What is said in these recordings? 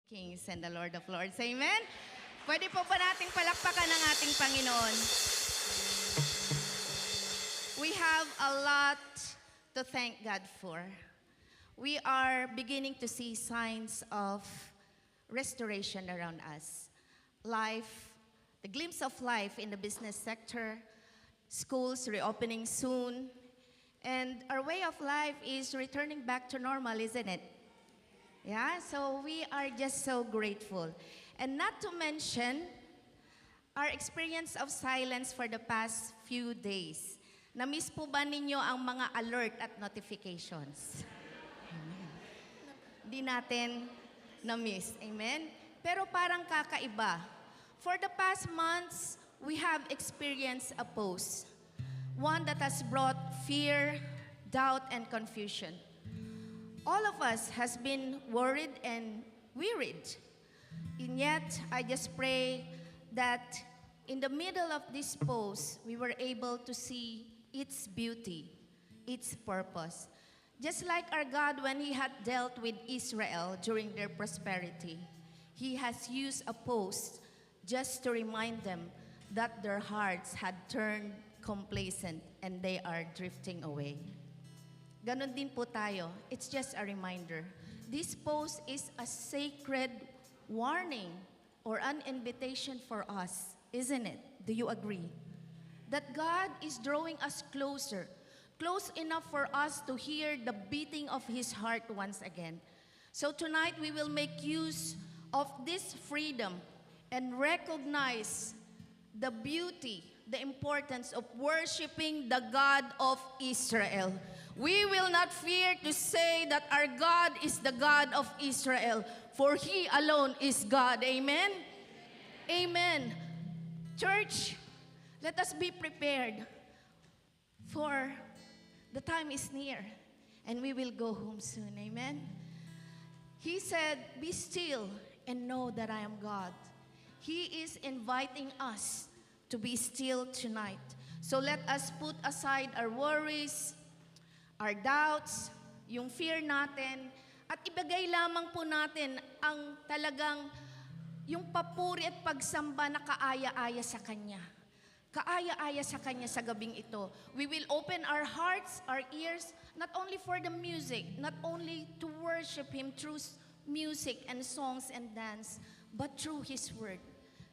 Kings and the Lord of Lords. Amen? Pwede po ba nating palakpakan ng ating Panginoon? We have a lot to thank God for. We are beginning to see signs of restoration around us. Life, the glimpse of life in the business sector, schools reopening soon, and our way of life is returning back to normal, isn't it? Yeah, so we are just so grateful. And not to mention our experience of silence for the past few days. Na-miss po ba ninyo ang mga alert at notifications? Amen. Di natin na-miss. Amen? Pero parang kakaiba. For the past months, we have experienced a pause. One that has brought fear, doubt, and confusion. All of us has been worried and wearied. And yet, I just pray that in the middle of this pause, we were able to see its beauty, its purpose. Just like our God when He had dealt with Israel during their prosperity, He has used a pause just to remind them that their hearts had turned complacent and they are drifting away. Ganon din po tayo. It's just a reminder. This post is a sacred warning or an invitation for us, isn't it? Do you agree? That God is drawing us closer, close enough for us to hear the beating of His heart once again. So tonight we will make use of this freedom and recognize the beauty, the importance of worshiping the God of Israel. We will not fear to say that our God is the God of Israel, for He alone is God. Amen? Amen. Church, let us be prepared, for the time is near, and we will go home soon. Amen? He said, "Be still and know that I am God." He is inviting us to be still tonight. So let us put aside our worries, our doubts, yung fear natin, at ibigay lamang po natin ang talagang yung papuri at pagsamba na kaaya-aya sa Kanya. Kaaya-aya sa Kanya sa gabing ito. We will open our hearts, our ears, not only for the music, not only to worship Him through music and songs and dance, but through His Word.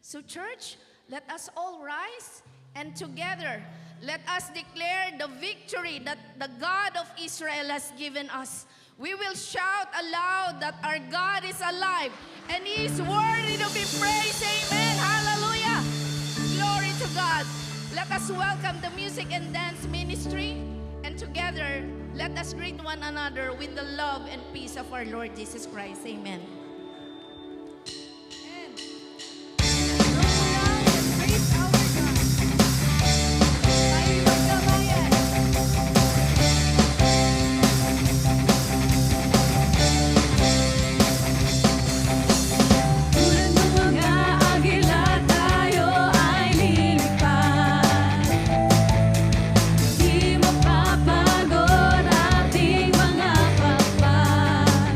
So church, let us all rise, and together, let us declare the victory that the God of Israel has given us. We will shout aloud that our God is alive and He is worthy to be praised. Amen. Hallelujah. Glory to God. Let us welcome the music and dance ministry, and together, let us greet one another with the love and peace of our Lord Jesus Christ. Amen. Pagod ating mga pakpak.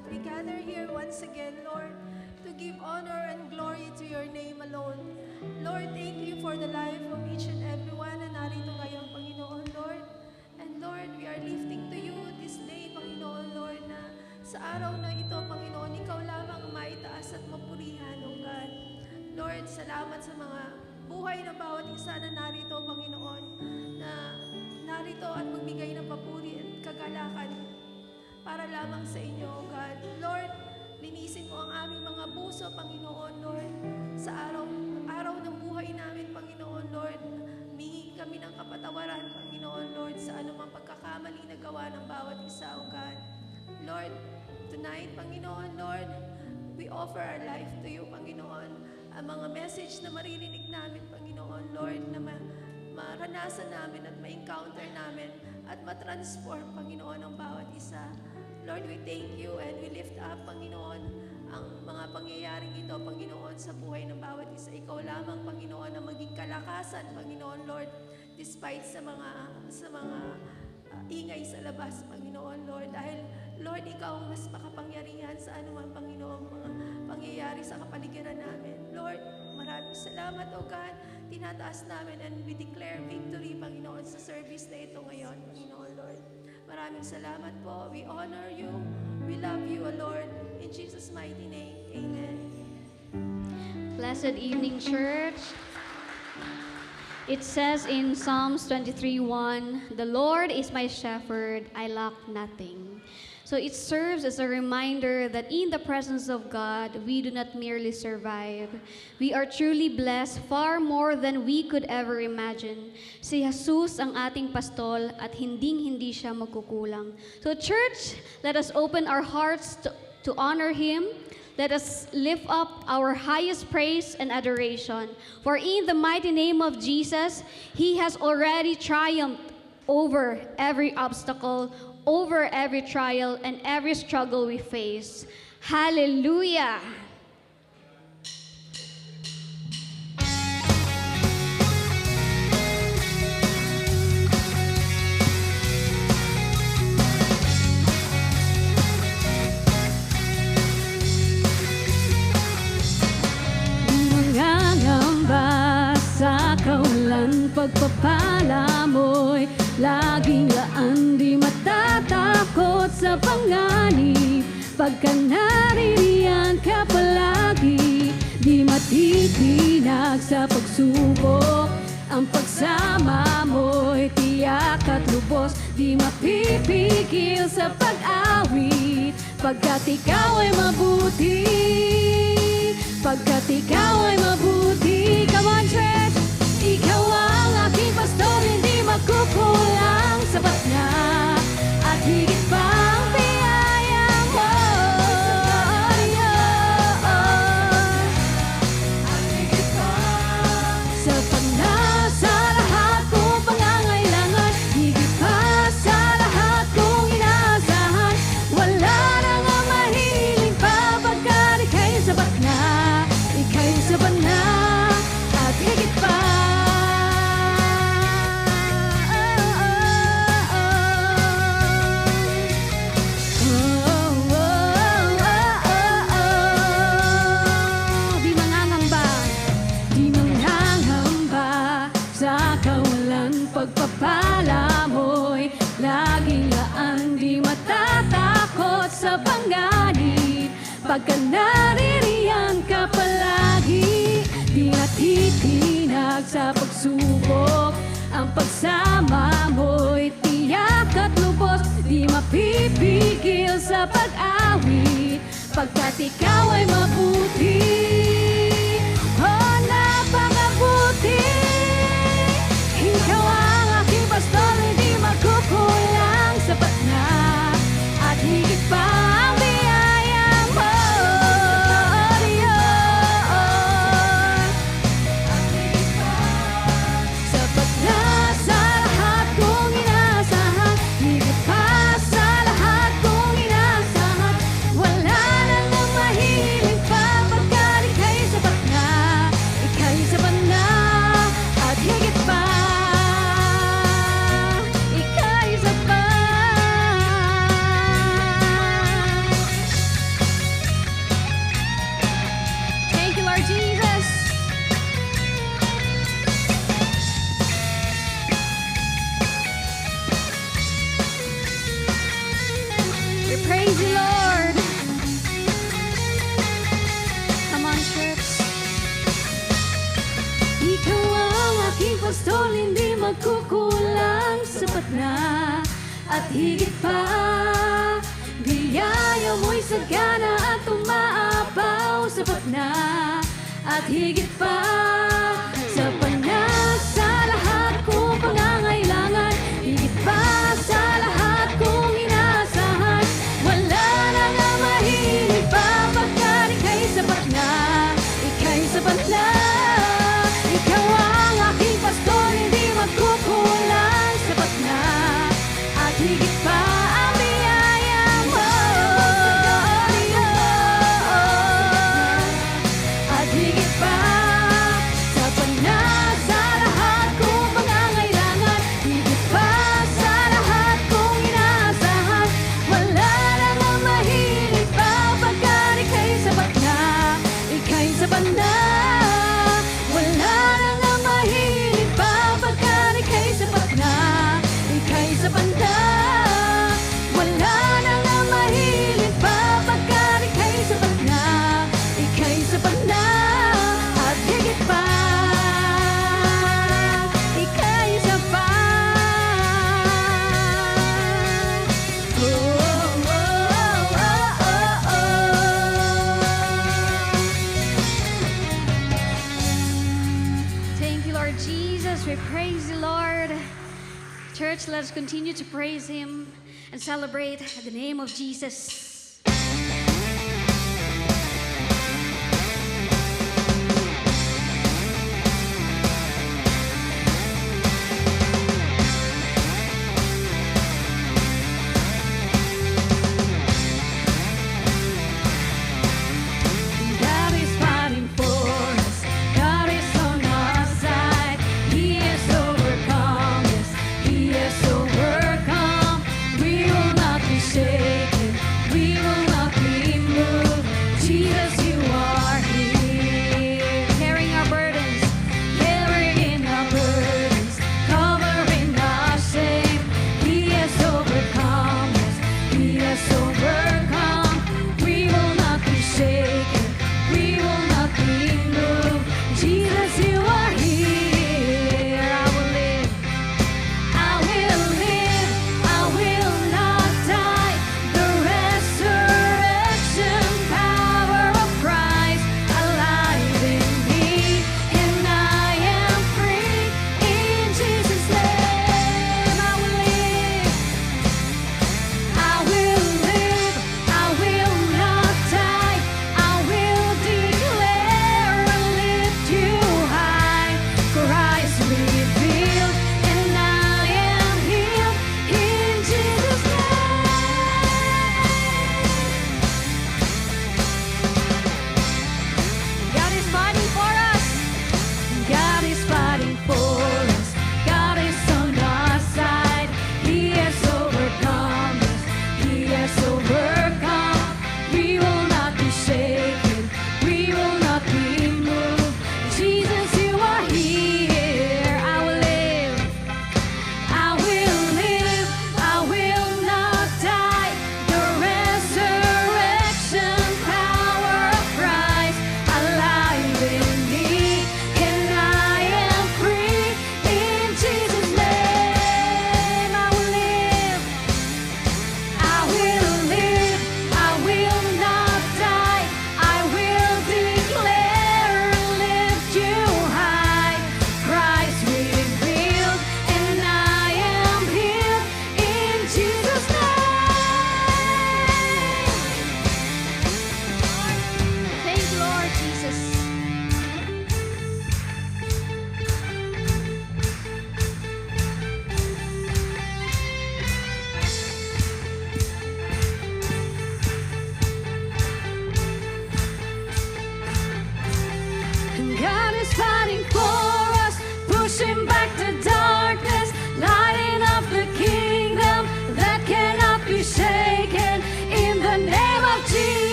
that we gather here once again, Lord, to give honor and glory to your name alone. Lord, thank you for the life of each and every one na narito ngayon, Panginoon, Lord. And Lord, we are lifting to you this day, Panginoon, Lord, na sa araw na ito, Panginoon, ikaw lamang ang maitaas at mapurihan, O God. Lord, salamat sa mga buhay ng bawat isa na narito, Panginoon, na narito at magbigay ng papuri at kagalakan para lamang sa inyo, O God. Lord, linisin mo ang aming mga puso, Panginoon, Lord, sa araw ng buhay namin, Panginoon, Lord. Mingi kami ng kapatawaran, Panginoon, Lord, sa anumang pagkakamali na gawa ng bawat isa, O God. Lord, tonight, Panginoon, Lord, we offer our life to you, Panginoon. Ang mga message na maririnig namin, Panginoon, Lord, na maranasan namin at ma-encounter namin at matransform, Panginoon, ang bawat isa. Lord, we thank you and we lift up, Panginoon, ang mga pangyayaring ito, Panginoon, sa buhay ng bawat isa. Ikaw lamang, Panginoon, ang maging kalakasan, Panginoon, Lord, despite sa mga ingay sa labas, Panginoon, Lord, dahil, Lord, ikaw ang mas makapangyarihan sa anumang, Panginoon, mga pangyayari sa kapaligiran namin. Lord, maraming salamat, O God. Tinataas namin and we declare victory, Panginoon, sa service na ito ngayon, Panginoon, Lord. Maraming salamat po. We honor you. We love you, O Lord. In Jesus' mighty name, amen. Blessed evening, church. It says in Psalms 23:1, "The Lord is my shepherd, I lack nothing." So it serves as a reminder that in the presence of God, we do not merely survive. We are truly blessed far more than we could ever imagine. Si Jesus ang ating pastol at hinding-hindi siya magkukulang. So church, let us open our hearts to honor Him. Let us lift up our highest praise and adoration. For in the mighty name of Jesus, He has already triumphed over every obstacle, over every trial, and every struggle we face. Hallelujah! Nangangamba sa kawalan, pagpapala mo'y laging laan, di matatakot sa panganib. Pagka naririyan ka palagi, di matitinag sa pagsubok. Ang pagsama mo'y tiyak at lubos, di mapipigil sa pag-awit. Pagkat ikaw ay mabuti, pagkat ikaw ay mabuti. Come on, church! Ikaw ang aking pastor, hindi magkukulang. Sapat na at higit pa ang biyaya mo. At higit pa. Sapat na sa lahat kong pangangailangan, higit pa sa lahat kong inaasahan. Wala na nga mahiling pa, pagkat ika'y sapat na, ika'y sapat na at higit pa. Di mangangamba, di mangangamba sa kawalan, pagpapala mo'y laging laan, di matatakot sa panganib. Pagka naririyan ka palagi, di natitinag sa pagsubok. Ang pagsama mo'y tiyak at lubos, di mapipigil sa pag-awit. Pagkat ikaw ay mabuti, oh napakabuti. Ikaw ang aking pastor, hindi magkukulang. Sapat na at higit pa ang biyaya mo. Sapat na sa lahat kong inaasahan, higit pa sa lahat kong inaasahan. Wala nang mahihili at higit pa. Biyaya mo'y sagana at umaapaw, sapat na at higit pa. Sapat na sa lahat kong pangangailangan, higit pa sa lahat kong inaasahan. Wala na nga mahilig pa, pagkat ika'y sapat na, ika'y sapat na. Ikaw ang aking pastor, hindi magkukulang, sapat na at higit pa ang biyaya mo. At higit pa, sapat na sa lahat kong pangangailangan, higit pa sa lahat kong inaasahan. Wala na nga mahilig pa, pagkat ika'y sapat na, ika'y sapat na. Wala na nga mahilig pa, pagkat ika'y sapat na, ika'y sapat na. Wala na nga mahilig pa, pagkat ika'y sapat na, ika'y sapat na. At higit pa, ika'y sapat. Oh, oh, oh, oh, oh. Thank you, Lord Jesus. We praise you, Lord. Church, let's continue to praise Him and celebrate the name of Jesus. God is fighting for us. God is on our side. He has overcome us. He has overcome. We will not be shaken. We will not be moved. Jesus, you are here. Carrying our burdens, Carrying our burdens, covering our shame. He has overcome us. He has overcome. We will not be shaken. We will not be moved. Jesus, you are here. I will live. I will live. I will not die. The resurrection power of Christ alive in me, and I am free in Jesus' name. I will live. I will live.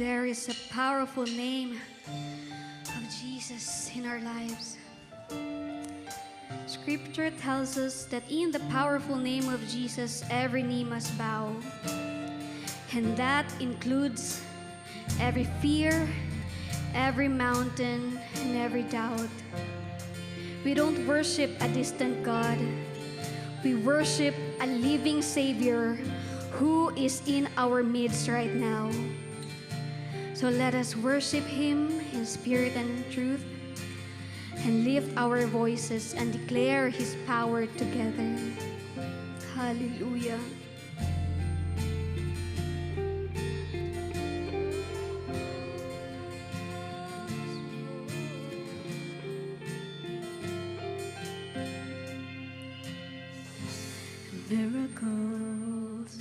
there is a powerful name of Jesus in our lives. Scripture tells us that in the powerful name of Jesus, every knee must bow. And that includes every fear, every mountain, and every doubt. We don't worship a distant God. We worship a living Savior who is in our midst right now. So let us worship Him in spirit and truth, and lift our voices and declare His power together. Hallelujah. Miracles,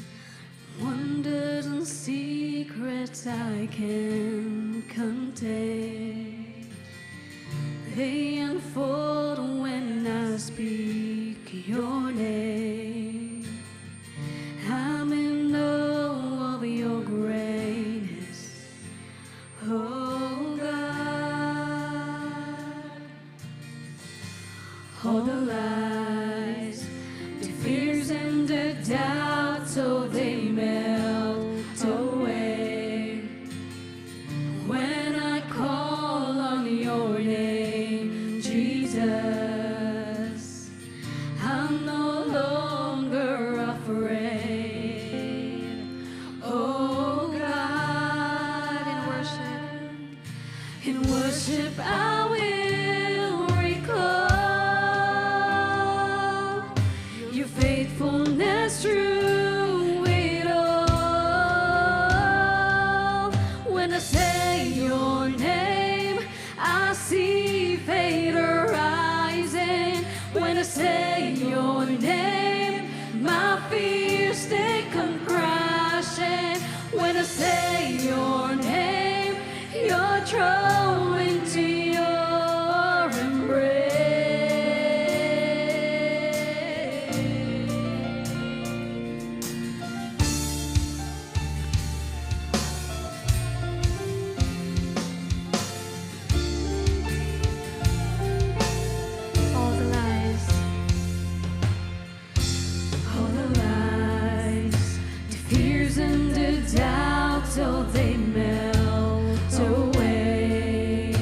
wonders and secrets I can contain. They unfold when I speak your name. I'm in awe of your greatness, oh God. All the lies, the fears and the doubts, oh, they melt away when I call on your name, Jesus. I'm no longer afraid, oh God. In worship I will recall your faithfulness through it all. When I say your name, I see faith arising. When I say your name, my fears they come crashing. When I say your name, you're drawn into your embrace. All the lies, the fears and the doubts, oh, they melt away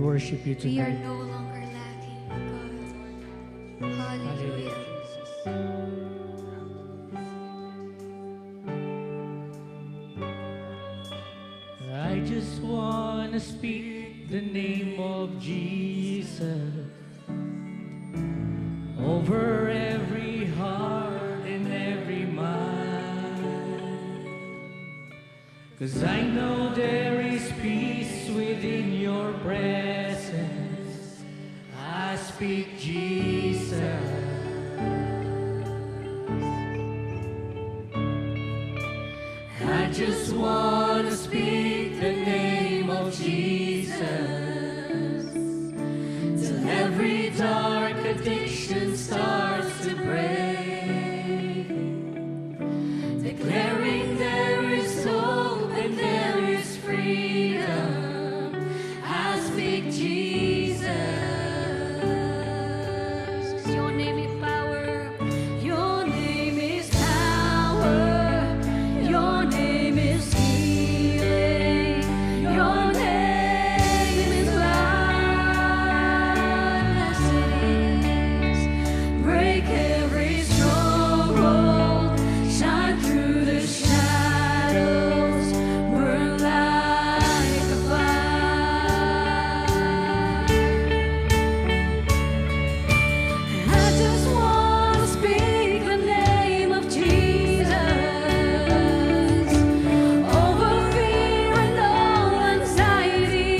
worship you We are tonight. no longer lacking, God. Hallelujah. I just want to speak the name of Jesus over every heart and every mind. 'Cause I know there is peace within your presence. I speak Jesus. I just want to speak the name of Jesus till every dark addiction starts to break, declaring there is hope and there is freedom. I speak Jesus. 'Cause your name is power. Your name is power. Your name is healing. Your name is life. Break every stronghold. Shine through the shadows. Burn like a fire. I just want to speak the name of Jesus over fear and all anxiety.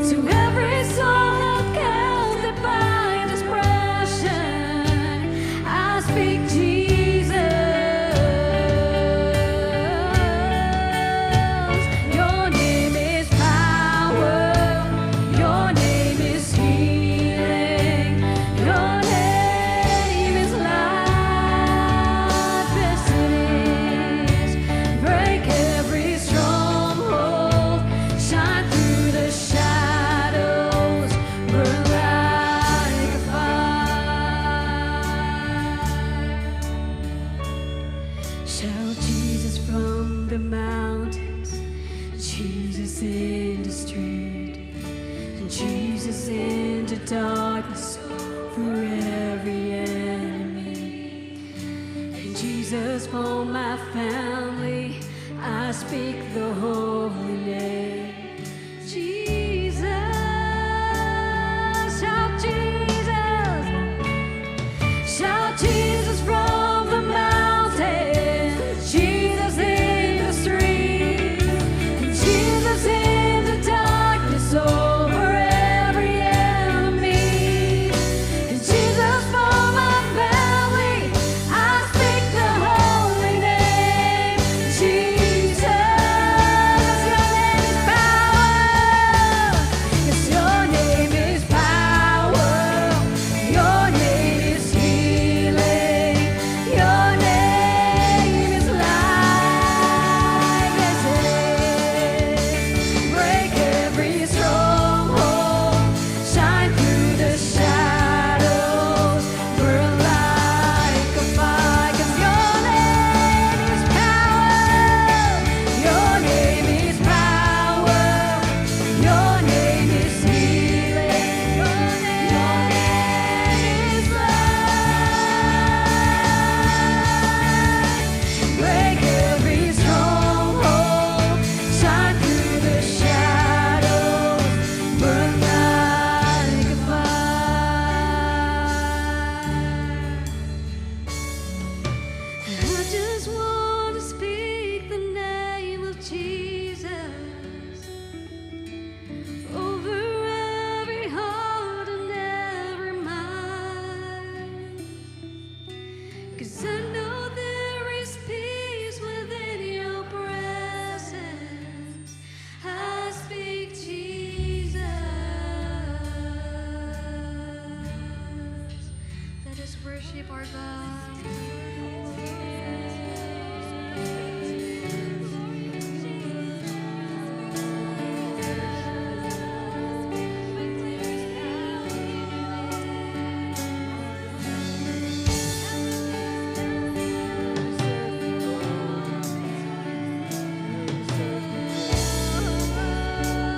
To every soul held captive by depression, I speak Jesus. Your name is power. Your name is healing. Your name is life. Yes, it is. Break every stronghold. Shine through the shadows. Burn like a fire. Shout Jesus from the mountains, Jesus in the street, and Jesus in the darkness for every enemy, and Jesus for my family. I speak the holy name, Jesus. Shout Jesus. Shout Jesus from the mountain, Jesus in the street, and Jesus in the darkness over every enemy, and Jesus for my family. I speak the holy name, Jesus. Your name is power. Yes, your name is power. Your name is healing. Your name is life. Yes, it is. Break every stronghold. Shine through the shadows. Burn like a fire. 'Cause your name is power. Your name is power. Your name is healing. Your name is life. Break every stronghold. Shine through the shadows. Burn like a fire. I just want to speak the name of Jesus over every heart and every mind. 'Cause I know there is peace within your presence. I speak Jesus. Let us worship our God. Your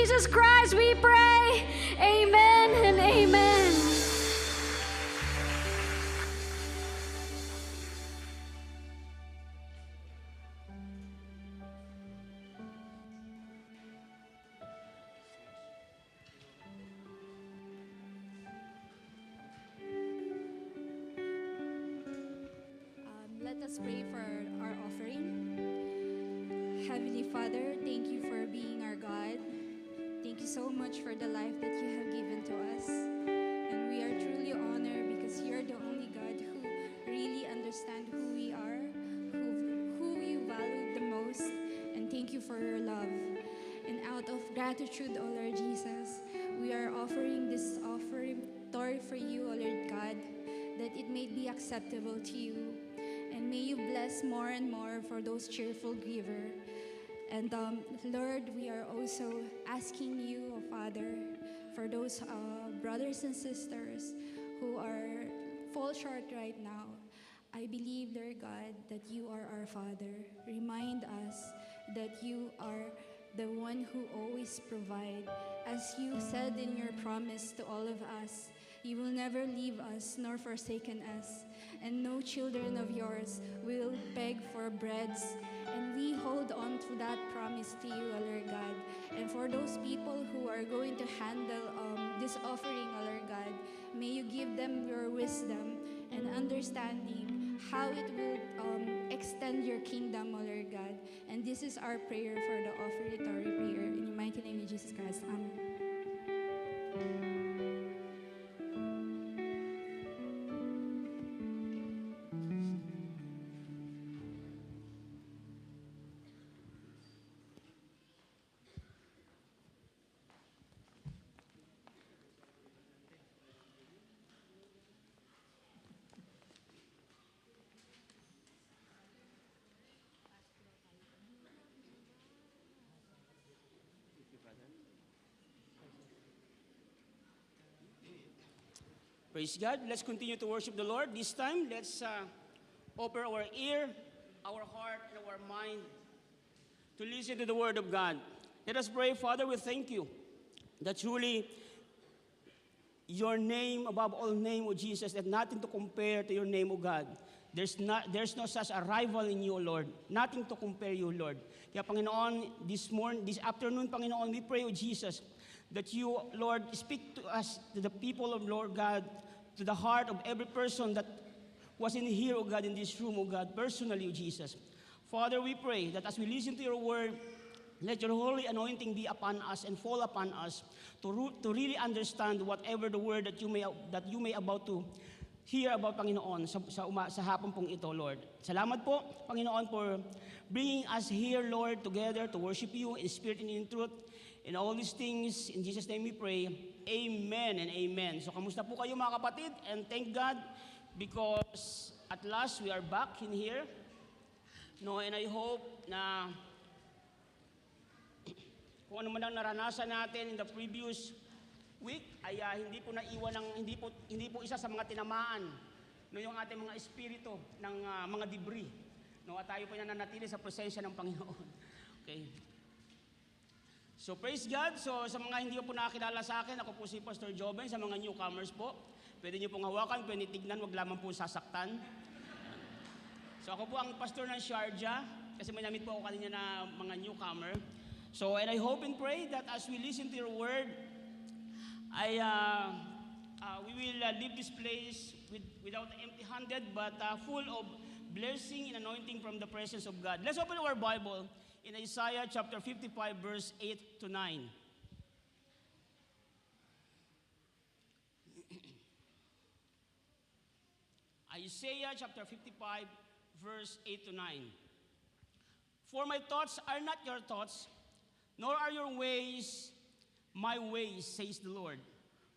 Jesus Christ we pray. Amen and amen. Let us pray for our offering. Heavenly Father, thank you for being our God. Thank you so much for the life that you have given to us. And we are truly honored because you're the only God who really understands who we are, who you value the most. And thank you for your love. And out of gratitude, O Lord Jesus, we are offering this offering for you, O Lord God, that it may be acceptable to you. And may you bless more and more for those cheerful giver. And Lord, we are also asking you, oh Father, for those brothers and sisters who are fall short right now. I believe, dear God, that you are our Father. Remind us that you are the one who always provide. As you said in your promise to all of us, you will never leave us nor forsaken us, and no children of yours will beg for breads. And we hold on to that promise to you, O Lord God. And for those people who are going to handle this offering, O Lord God, may you give them your wisdom and understanding how it will extend your kingdom, O Lord God. And this is our prayer for the offertory prayer. In the mighty name of Jesus Christ. Amen. Praise God. Let's continue to worship the Lord. This time, let's open our ear, our heart, and our mind to listen to the Word of God. Let us pray. Father, we thank you that truly your name above all name, O Jesus, that nothing to compare to your name, O God. There's no such a rival in you, O Lord. Nothing to compare you, Lord. Kaya Panginoon, this afternoon, Panginoon, we pray, O Jesus, that you, Lord, speak to us, to the people of Lord God, to the heart of every person that was in here, O God, in this room, O God, personally, O Jesus. Father, we pray that as we listen to your word, let your holy anointing be upon us and fall upon us to really understand whatever the word that you may about to hear about, Panginoon, sa hapon pong ito, Lord. Salamat po, Panginoon, for bringing us here, Lord, together to worship you in spirit and in truth. In all these things, in Jesus' name we pray, amen and amen. So, kamusta po kayo mga kapatid? And thank God because at last we are back in here. No, and I hope na kung ano man ang naranasan natin in the previous week ay hindi po naiwan ng hindi po isa sa mga tinamaan no yung ating mga espiritu ng mga debris. No, at tayo po nananatili sa presensya ng Panginoon. Okay. So praise God. So sa mga hindi po nakakilala sa akin, ako po si Pastor Joven. Sa mga newcomers po, pwede niyo pong hawakan, pwede tignan, wag lamang po sasaktan. So ako po ang pastor ng Sharjah, kasi may namit po ako kanina na mga newcomer. So and I hope and pray that as we listen to your word, we will leave this place without empty-handed, but full of blessing and anointing from the presence of God. Let's open our Bible in Isaiah chapter 55, verse 8 to 9. Isaiah chapter 55, verse 8 to 9. For my thoughts are not your thoughts, nor are your ways my ways, says the Lord.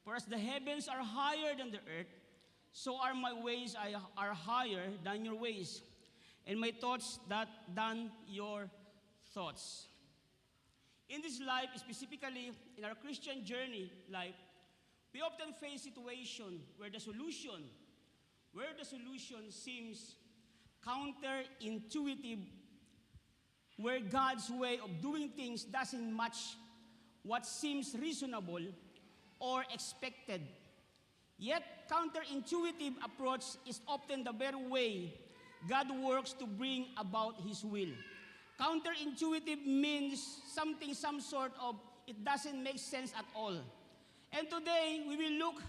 For as the heavens are higher than the earth, so are my ways are higher than your ways, and my thoughts than your thoughts. In this life, specifically in our Christian journey life, we often face situations where the solution seems counterintuitive, where God's way of doing things doesn't match what seems reasonable or expected. Yet, counterintuitive approach is often the very way God works to bring about His will. Counterintuitive means some sort of, it doesn't make sense at all. And today, we will look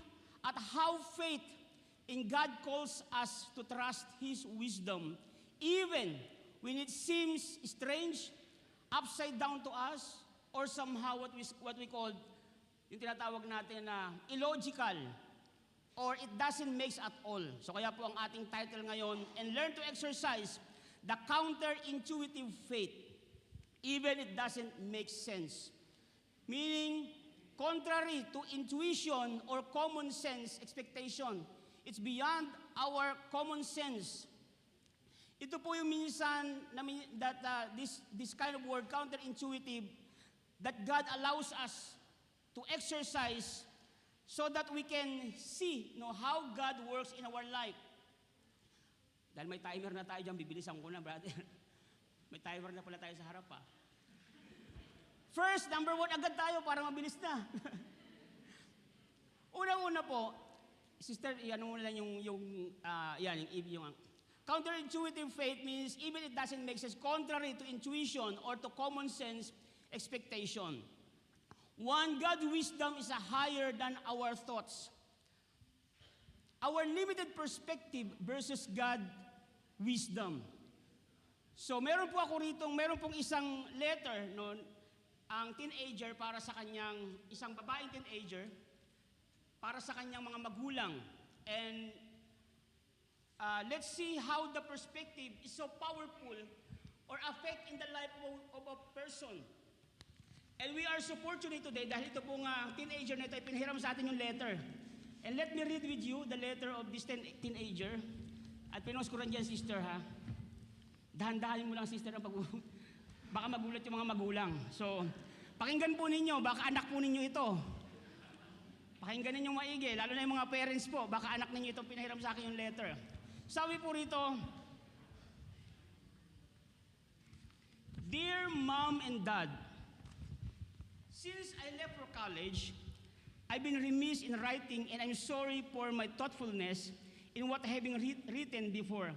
at how faith in God calls us to trust His wisdom, even when it seems strange, upside down to us, or somehow what we call, yung tinatawag natin na illogical, or it doesn't make at all. So kaya po ang ating title ngayon, and learn to exercise the counterintuitive faith, even it doesn't make sense. Meaning, contrary to intuition or common sense expectation, it's beyond our common sense. Ito po yung minsan that this kind of word, counterintuitive, that God allows us to exercise so that we can see how God works in our life. Dahil may timer na tayo dyan, bibilisan ko na, brother. May timer na pala tayo sa harap, ha. First, number 1 agad tayo para mabilis na. Unang-una po, sister, ano mo lang yung counterintuitive faith means even it doesn't make sense, contrary to intuition or to common sense expectation. One, God's wisdom is higher than our thoughts. Our limited perspective versus God's wisdom. So meron pong isang letter, ang teenager para sa kanyang, isang babaeng teenager, para sa kanyang mga magulang. And let's see how the perspective is so powerful or affect in the life of a person. And we are so fortunate today dahil ito pong teenager na ito, ipinhiram sa atin yung letter. And let me read with you the letter of this teenager. At pinost ko rin dyan, sister, ha? Dahan-dahanin mo lang, sister, baka magulat yung mga magulang. So, pakinggan po ninyo, baka anak po ninyo ito. Pakinggan ninyo maigi, lalo na yung mga parents po, baka anak ninyo ito pinahiram sa akin yung letter. Sabi po rito, Dear Mom and Dad, since I left for college, I've been remiss in writing and I'm sorry for my thoughtfulness in what having written before.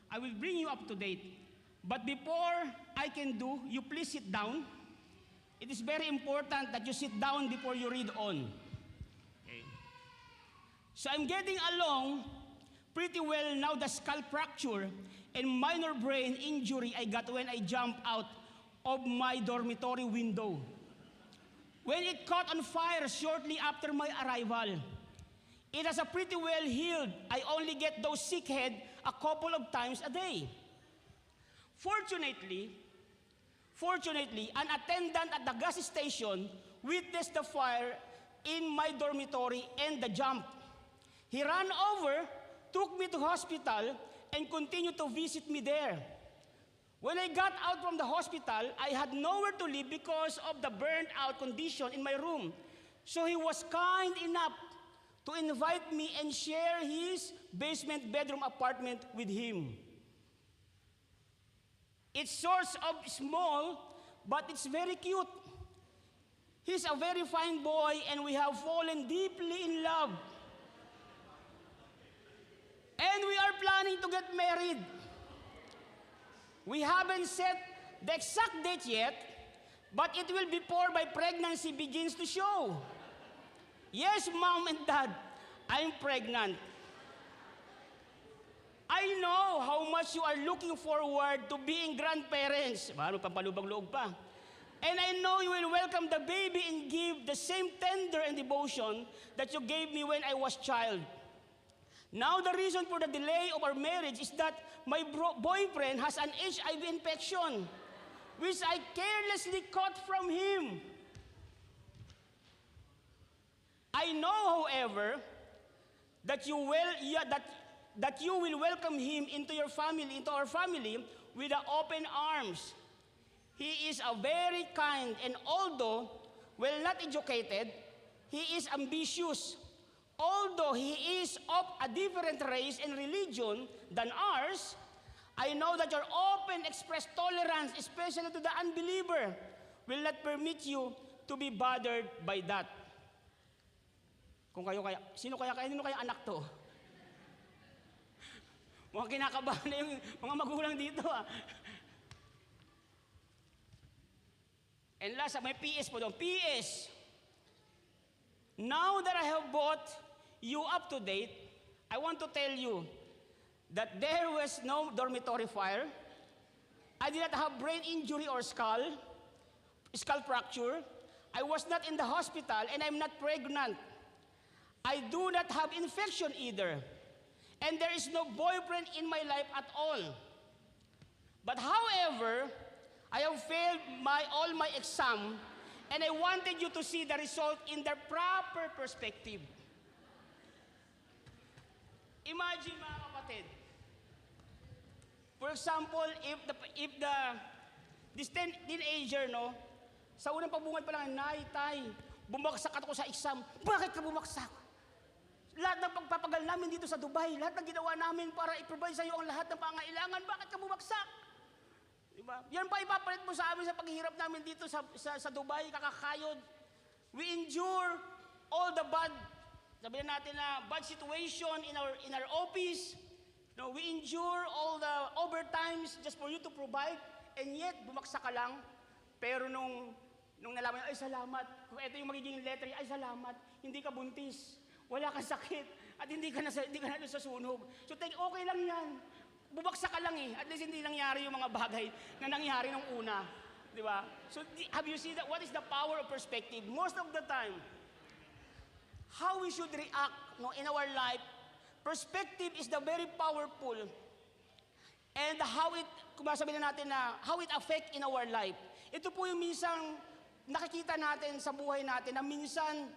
I will bring you up to date. But before I can do, you please sit down. It is very important that you sit down before you read on. Okay. So I'm getting along pretty well now. The skull fracture and minor brain injury I got when I jumped out of my dormitory window. When it caught on fire shortly after my arrival, it has a pretty well healed. I only get those sick head a couple of times a day. Fortunately, an attendant at the gas station witnessed the fire in my dormitory and the jump. He ran over, took me to hospital, and continued to visit me there. When I got out from the hospital, I had nowhere to live because of the burned out condition in my room. So he was kind enough to invite me and share his basement bedroom apartment with him. It's sort of small, but it's very cute. He's a very fine boy and we have fallen deeply in love. And we are planning to get married. We haven't set the exact date yet, but it will be before my pregnancy begins to show. Yes, Mom and Dad, I'm pregnant. I know how much you are looking forward to being grandparents. Ano, pampalubang loob pa. And I know you will welcome the baby and give the same tender and devotion that you gave me when I was child. Now the reason for the delay of our marriage is that my boyfriend has an HIV infection, which I carelessly caught from him. I know, however, that you will welcome him into your family, into our family, with open arms. He is a very kind, and although well not educated, he is ambitious. Although he is of a different race and religion than ours, I know that your open expressed tolerance, especially to the unbeliever, will not permit you to be bothered by that. Sino kaya anak to? Mga kinakabahan na yung mga magulang dito And last, may PS po doon. PS. Now that I have brought you up to date, I want to tell you that there was no dormitory fire. I did not have brain injury or skull fracture. I was not in the hospital and I'm not pregnant. I do not have infection either. And there is no boyfriend in my life at all. But however, I have failed all my exam and I wanted you to see the result in their proper perspective. Imagine mga kapatid. For example, this teenager, no, sa unang pagbungad pa lang, Nay, Tay, bumagsak ako sa exam. Bakit ka bumagsak? Lahat ng pagpapagal namin dito sa Dubai, lahat ng ginawa namin para i-provide sa iyo ang lahat ng pangailangan, bakit ka bumagsak? Diba? Yan pa ipapalit mo sa amin sa paghihirap namin dito sa Dubai, kakakayod. We endure all the bad, sabihin natin na bad situation in our office. No, we endure all the overtimes just for you to provide, and yet bumagsak ka lang. Pero nung nalaman, ay salamat. Kung ito yung magiging letter, ay salamat. Hindi ka buntis, wala kang sakit, at hindi ka na doon sa sunog. So okay lang yan. Bubagsak ka lang At least hindi nangyari yung mga bagay na nangyari nung una. Di ba? So have you seen that? What is the power of perspective? Most of the time, how we should react in our life, perspective is the very powerful. And how it, kung sabihin natin na, how it affect in our life. Ito po yung minsan nakikita natin sa buhay natin na minsan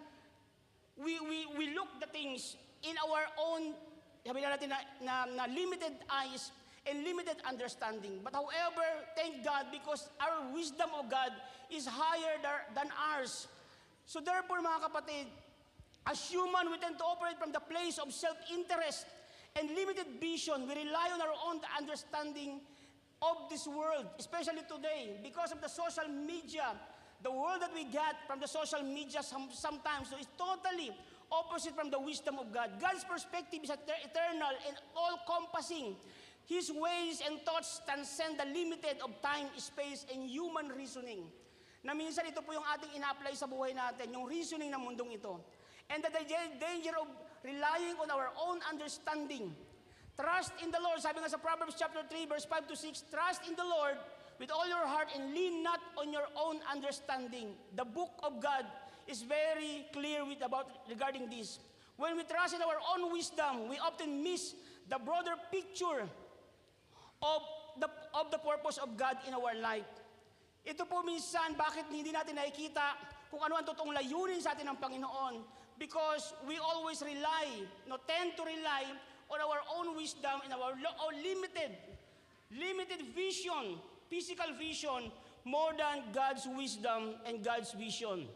we look the things in our own, sabihin natin na limited eyes and limited understanding. But however, thank God because our wisdom of God is higher than ours. So therefore mga kapatid, as human, we tend to operate from the place of self-interest and limited vision. We rely on our own understanding of this world, especially today, because of the social media. The world that we get from the social media sometimes is totally opposite from the wisdom of God. God's perspective is eternal and all-compassing. His ways and thoughts transcend the limited of time, space, and human reasoning. Na minsan ito po yung ating ina-apply sa buhay natin, yung reasoning ng mundong ito. And the danger of relying on our own understanding. Trust in the Lord. Sabi nga sa Proverbs chapter 3, verse 5 to 6, trust in the Lord with all your heart and lean not on your own understanding. The book of God is very clear regarding this. When we trust in our own wisdom, we often miss the broader picture of the purpose of God in our life. Ito po minsan, bakit hindi natin nakikita kung ano ang totoong layunin sa atin ng Panginoon? Because we always tend to rely on our own wisdom and our own limited vision, physical vision, more than God's wisdom and God's vision.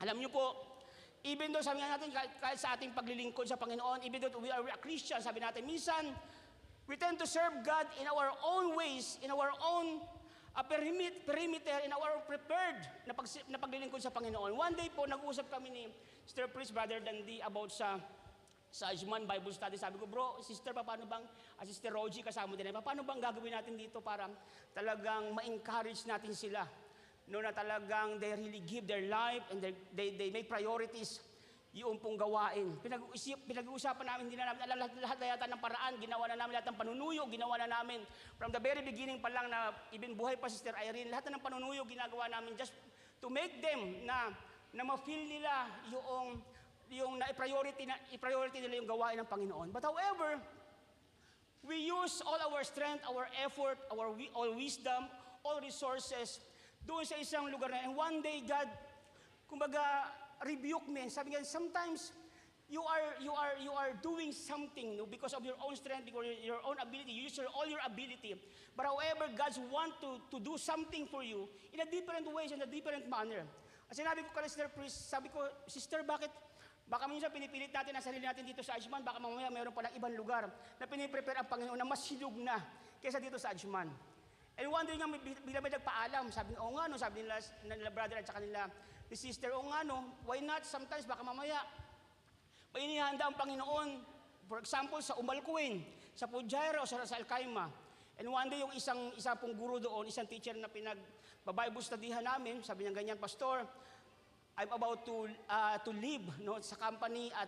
Alam niyo po, even though sabi natin, kahit sa ating paglilingkod sa Panginoon, even though we are a Christian, sabi natin, minsan, we tend to serve God in our own ways, in our own perimeter, in our prepared na paglilingkod sa Panginoon. One day po, nag-usap kami ni Sister Priest, Brother Dandy, about sa Ajman Bible Study. Sabi ko, bro, sister, paano bang, Sister Rogie, kasama din, paano bang gagawin natin dito para talagang ma-encourage natin sila? No, na talagang they really give their life and they make priorities yung pong gawain. Pinag-uusapan namin, hindi na namin lahat yata ng paraan, ginawa na namin lahat ng panunuyo, ginawa na namin from the very beginning pa lang na even buhay pa Sister Irene, lahat ng panunuyo ginagawa namin just to make them na ma-feel nila yung i-priority nila yung gawain ng Panginoon. But however, we use all our strength, our effort, all wisdom, all resources doon sa isang lugar na. And one day, God, kumbaga, rebuke me. Sabi nga, sometimes, you are doing something because of your own strength, because of your own ability. You use all your ability. But however, God wants to do something for you in a different ways, in a different manner. At sinabi ko kay Sister Priest, sabi ko, Sister, baka minsan pinipilit natin ang sarili natin dito sa Ajman, baka mamaya mayroon palang ibang lugar na piniprepare ang Panginoon na mas hilog na kaysa dito sa Ajman. And one day nga, bila may nagpaalam, sabi nga, sabi nila brother at saka nila ni sister, o nga no, why not? Sometimes baka mamaya, may inihanda ang Panginoon. For example, sa Umalcuin, sa Pujaira o sa Alcaima. And one day, yung isa pong guro doon, isang teacher na pinag-Bible studyhan namin, sabi niya ganyan, Pastor, I'm about to leave sa company at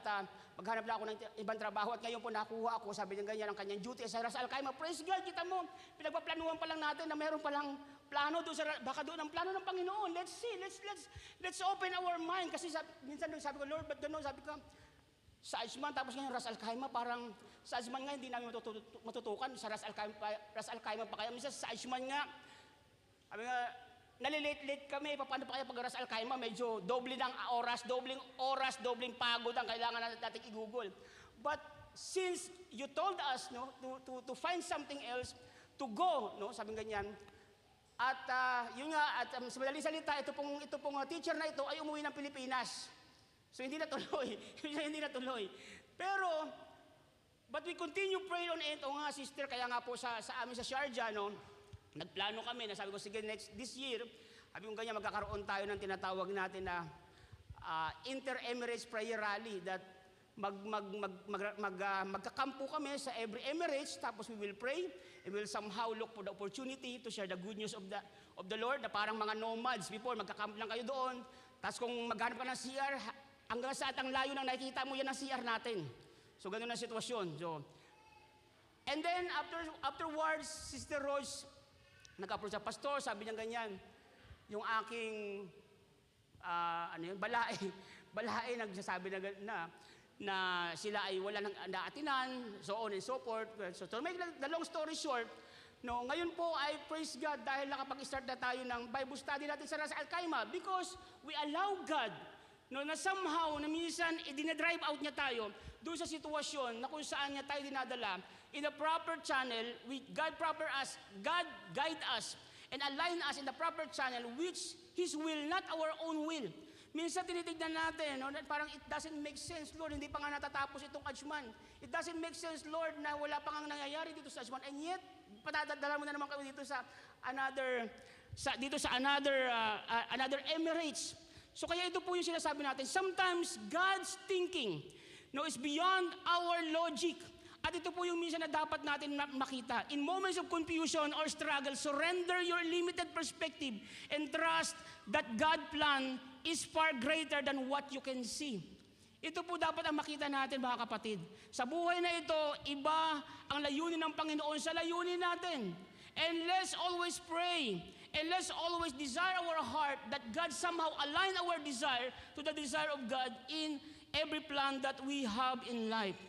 maghanap na ako ng ibang trabaho at ngayon po nakuha ako, sabi niya ganyan, ang kanyang duty sa Ras Alcaima. Praise God, kita mo, pinagpaplanuhan pa lang natin na meron palang plano doon baka doon ang plano ng Panginoon. Let's see, let's open our mind. Kasi minsan doon sabi ko, Lord, but gano'n, sabi ko, sa Ajman, tapos ngayon Ras Alcaima, parang sa Ajman nga hindi namin matutukan, sa Ras Alcaima pa kaya. Minsan sa Ajman nga, sabi nga, nalilate-late kami, paano pa kaya pag Ras Alcaima, medyo doble ng oras, dobling pagod ang kailangan natin i-google. But since you told us to find something else, to go, sabi ganyan, at yun nga, at sa madaling salita, ito pong teacher na ito ay umuwi ng Pilipinas. So hindi natuloy. Pero, but we continue praying on it. O nga, sister, kaya nga po sa amin sa Sharjah, nagplano kami na sabi ko, sige, this year, sabi ko ganyan, magkakaroon tayo ng tinatawag natin na Inter-Emirates Prayer Rally that magkakampo kami sa every Emirates, tapos we will pray, and we will somehow look for the opportunity to share the good news of the Lord, na parang mga nomads before, magkakamp lang kayo doon, tapos kung maghanap ka ng CR, hanggang sa ang layo nang nakikita mo, yan ang CR natin. So, ganun ang sitwasyon. So, and then, afterwards, Sister Rose, nag-approach sa pastor, sabi niya ganyan, yung aking, balae, nagsasabi na sila ay wala nang naatinan, so on and so forth. So, to make the long story short, ngayon po ay praise God dahil nakapag-start na tayo ng Bible study natin sa Ras Alcaima because we allow God na somehow, na minsan, dinadrive out niya tayo doon sa sitwasyon na kung saan niya tayo dinadala in the proper channel, God guide us and align us in the proper channel which His will, not our own will. Minsan tinitignan natin, parang it doesn't make sense, Lord, hindi pa nga natatapos itong Ajman. It doesn't make sense, Lord, na wala pa nga nangyayari dito sa Ajman. And yet, patadala mo na naman kami dito sa another Emirates. So kaya ito po yung sinasabi natin, sometimes God's thinking is beyond our logic. At ito po yung minsan na dapat natin makita. In moments of confusion or struggle, surrender your limited perspective and trust that God's plan is far greater than what you can see. Ito po dapat ang makita natin, mga kapatid. Sa buhay na ito, iba ang layunin ng Panginoon sa layunin natin. And let's always pray. And let's always desire our heart that God somehow align our desire to the desire of God in every plan that we have in life.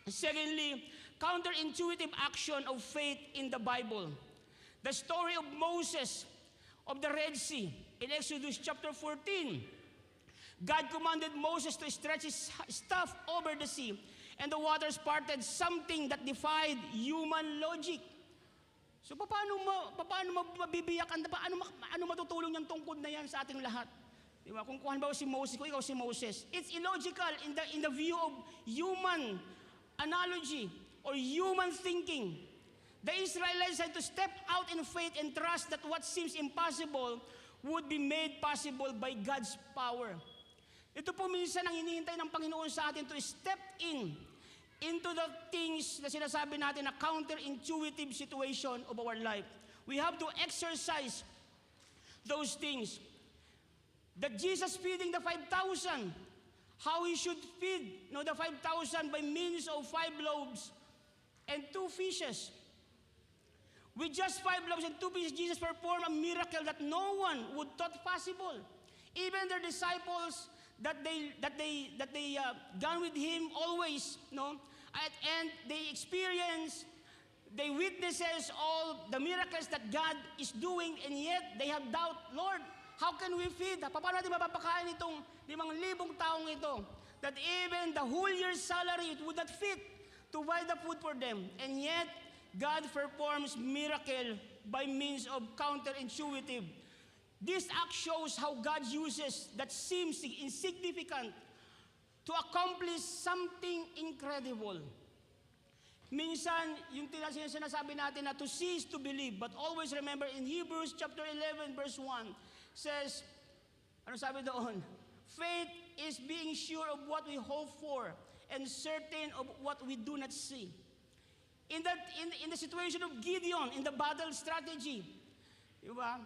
Secondly, counterintuitive action of faith in the Bible. The story of Moses of the Red Sea in Exodus chapter 14. God commanded Moses to stretch his staff over the sea, and the waters parted, something that defied human logic. So paano mabibiyakan, paano matutulong yung tungkod na yan sa ating lahat? Diba? Kung halimbawa si Moses, kung ikaw si Moses, it's illogical in the view of human analogy or human thinking. The Israelites had to step out in faith and trust that what seems impossible would be made possible by God's power. Ito po minsan ang hinihintay ng Panginoon sa atin to step into the things na sinasabi natin na counterintuitive situation of our life. We have to exercise those things. That Jesus feeding the 5,000, how He should feed the 5,000 by means of 5 loaves and 2 fishes. With just 5 loaves and 2 fishes, Jesus performed a miracle that no one would thought possible. Even their disciples that they gone with Him always, and they experience, they witnesses all the miracles that God is doing, and yet they have doubt, Lord, how can we feed? Paano natin mapapakain itong 5,000 taong ito? That even the whole year's salary, it would not fit to buy the food for them. And yet, God performs miracle by means of counterintuitive. This act shows how God uses that seems insignificant to accomplish something incredible. Minsan, yung sinasabi natin na to see is to believe, but always remember in Hebrews chapter 11 verse 1 says, Ano sabi doon? Faith is being sure of what we hope for and certain of what we do not see. In the situation of Gideon, in the battle strategy, di ba?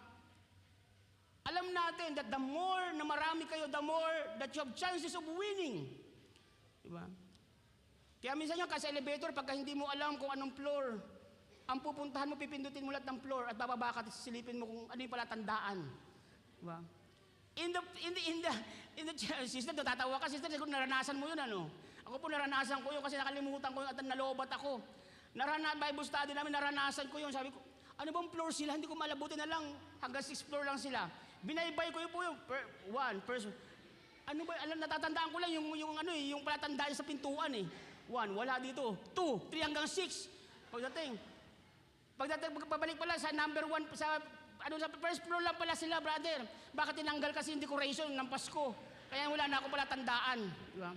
Alam natin that the more na marami kayo, the more that you have chances of winning. Di ba? Kaya minsan nga, sa elevator, pagka hindi mo alam kung anong floor, ang pupuntahan mo, pipindutin mo lahat ng floor at bababa ka at silipin mo kung ano yung palatandaan. Di ba? In the sister, natatawa ka, sister, siguro naranasan mo yun, ano? Ako po naranasan ko yun kasi nakalimutan ko yun at nalobat ako. Bible study namin, naranasan ko yun. Sabi ko, ano bang floor sila? Hindi ko malabutin na lang. Hanggang 6th floor lang sila. Binaybay ko yun po yung person. Ano ba, alam, natatandaan ko lang yung palatandaan sa pintuan eh. 1, wala dito. 2, 3 hanggang 6. Pagdating, pabalik pala sa number 1, sa first floor lang pala sila, brother. Bakit tinanggal kasi yung decoration ng Pasko? Kaya wala na ako palatandaan. Di ba?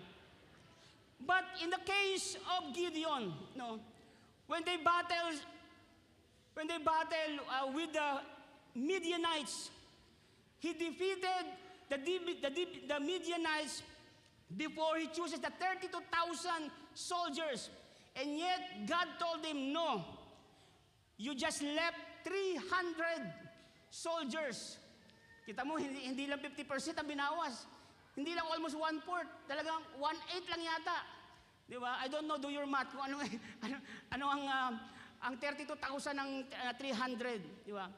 But in the case of Gideon, no, when they battle with the Midianites, he defeated the Midianites before he chooses the 32,000 soldiers. And yet, God told him, no, you just left 300 soldiers. Kita mo, hindi lang 50% ang binawas. Hindi lang almost 1/4. Talagang 1/8 lang yata. Di ba? I don't know, do your math. Kung ano ang 32,000 ng 300. Di ba?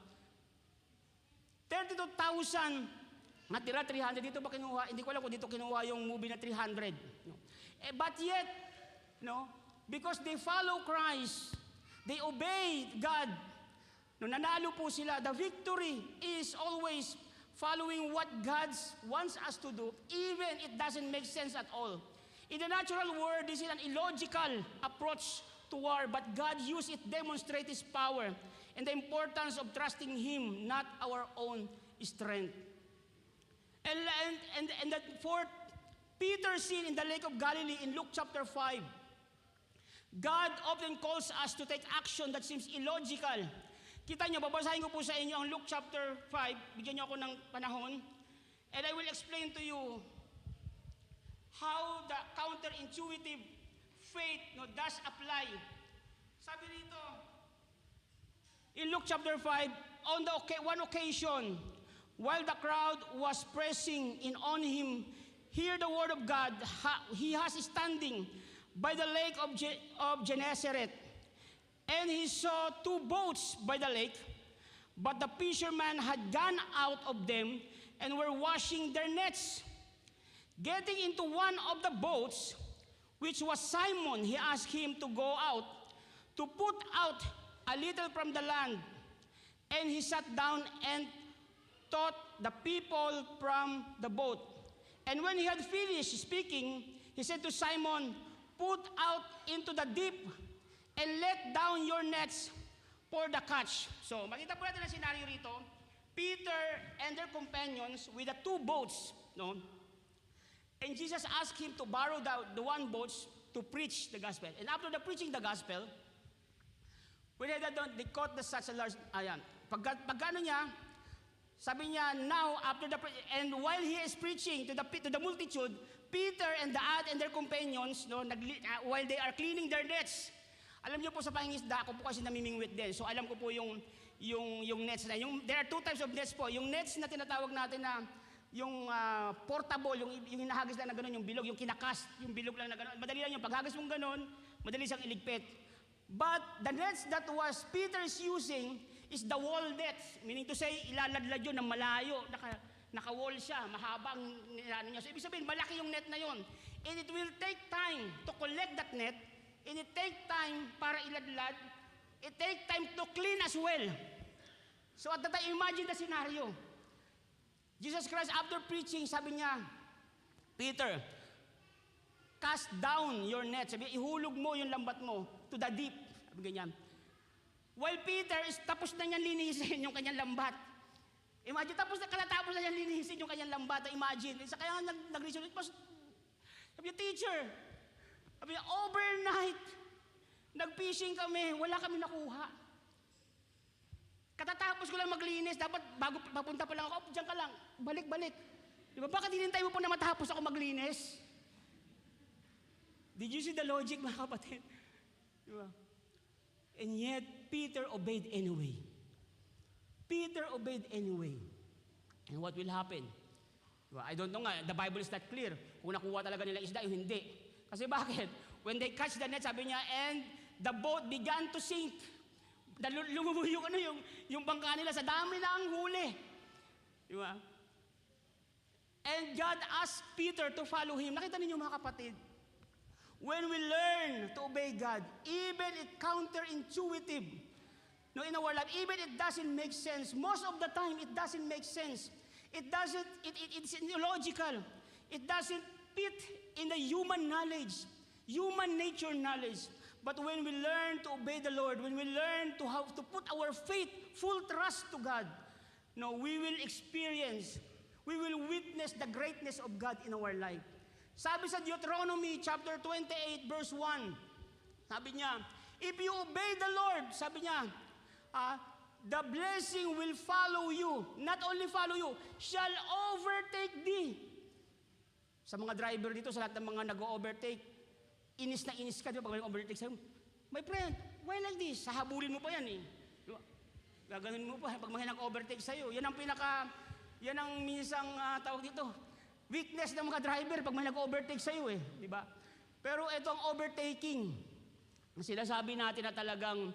32,000 natira 300. Dito ba kinuha? Hindi ko alam kung dito kinuha yung movie na 300. No. But yet, no, because they follow Christ, they obey God. No, nanalo po sila. The victory is always following what God wants us to do, even it doesn't make sense at all. In the natural world, this is an illogical approach to war, but God used it to demonstrate His power and the importance of trusting Him, not our own strength. And that fourth, Peter's scene in the Lake of Galilee in Luke chapter 5. God often calls us to take action that seems illogical. Kita nyo, babasahin ko po sa inyo ang Luke chapter 5. Bigyan nyo ako ng panahon. And I will explain to you how the counterintuitive faith does apply. Sabi rito, in Luke chapter 5, on one occasion, while the crowd was pressing in on him, hear the word of God, he has standing by the lake of Gennesaret. And he saw 2 boats by the lake, but the fishermen had gone out of them and were washing their nets. Getting into one of the boats, which was Simon, he asked him to go out, to put out a little from the land. And he sat down and taught the people from the boat. And when he had finished speaking, he said to Simon, put out into the deep and let down your nets for the catch. So, makita po natin ang scenario rito. Peter and their companions with the 2 boats, no? And Jesus asked him to borrow the 1 boat to preach the gospel. And after the preaching the gospel, when they caught such a large, pagkano niya, sabi niya, now, and while he is preaching to the multitude, Peter and their companions, no, while they are cleaning their nets. Alam niyo po sa pangingisda, ako po kasi namimingwit din. So alam ko po yung nets na. There are 2 types of nets po. Yung nets na tinatawag natin na yung portable, yung hinahagis lang na gano'n, yung bilog, yung kinakast, yung bilog lang na gano'n. Madali lang yung paghagis mong gano'n, madali siyang iligpit. But the nets that was Peter's using is the wall nets. Meaning to say, ilaladlad yun ng malayo. Naka-wall siya, mahabang nilano niya. So ibig sabihin, malaki yung net na yon. And it will take time to collect that net. And it take time para iladlad. It take time to clean as well. So at that time, imagine the scenario. Jesus Christ, after preaching, sabi niya, Peter, cast down your net. Sabi, ihulog mo yung lambat mo to the deep. Sabi ganyan. While Peter is tapos na niyang linisin yung kanyang lambat. Imagine, katatapos na niyang linisin yung kanyang lambat. Imagine. Kaya nag-resolute. Sabi niya, teacher, sabi niya, overnight, nag-fishing kami, wala kami nakuha. Katatapos ko lang maglinis, dapat bago papunta pa lang ako, diyan ka lang, balik-balik. Di ba? Bakit hinintay mo pa na matapos ako maglinis? Did you see the logic, mga kapatid? Di ba? And yet, Peter obeyed anyway. Peter obeyed anyway. And what will happen? Diba? I don't know nga, the Bible is not clear kung nakuha talaga nila isda o hindi. Kasi bakit? When they catch the net, sabi niya, and the boat began to sink. Lumubo yung bangka nila sa dami na ang huli. Diba? And God asked Peter to follow Him. Nakita ninyo mga kapatid, when we learn to obey God, even it counterintuitive, no, in our life, even it doesn't make sense. Most of the time, it doesn't make sense. It's illogical. It doesn't fit in the human knowledge, human nature knowledge. But when we learn to obey the Lord, when we learn to have to put our faith, full trust to God, no, we will experience, we will witness the greatness of God in our life. Sabi sa Deuteronomy chapter 28 verse 1, sabi niya, if you obey the Lord, sabi niya, the blessing will follow you. Not only follow you, shall overtake thee. Sa mga driver dito, sa lahat ng mga nag-overtake, inis na inis ka, di ba? Pag nag-overtake sa'yo, my friend, why like this? Sahabulin mo pa yan eh. Diba? Gaganon mo pa, pag mga nag-overtake sa'yo. Yan ang minsang tawag dito, weakness ng mga driver pag may nag-overtake sa'yo eh. Di ba? Pero ito ang overtaking. Sila sabi natin na talagang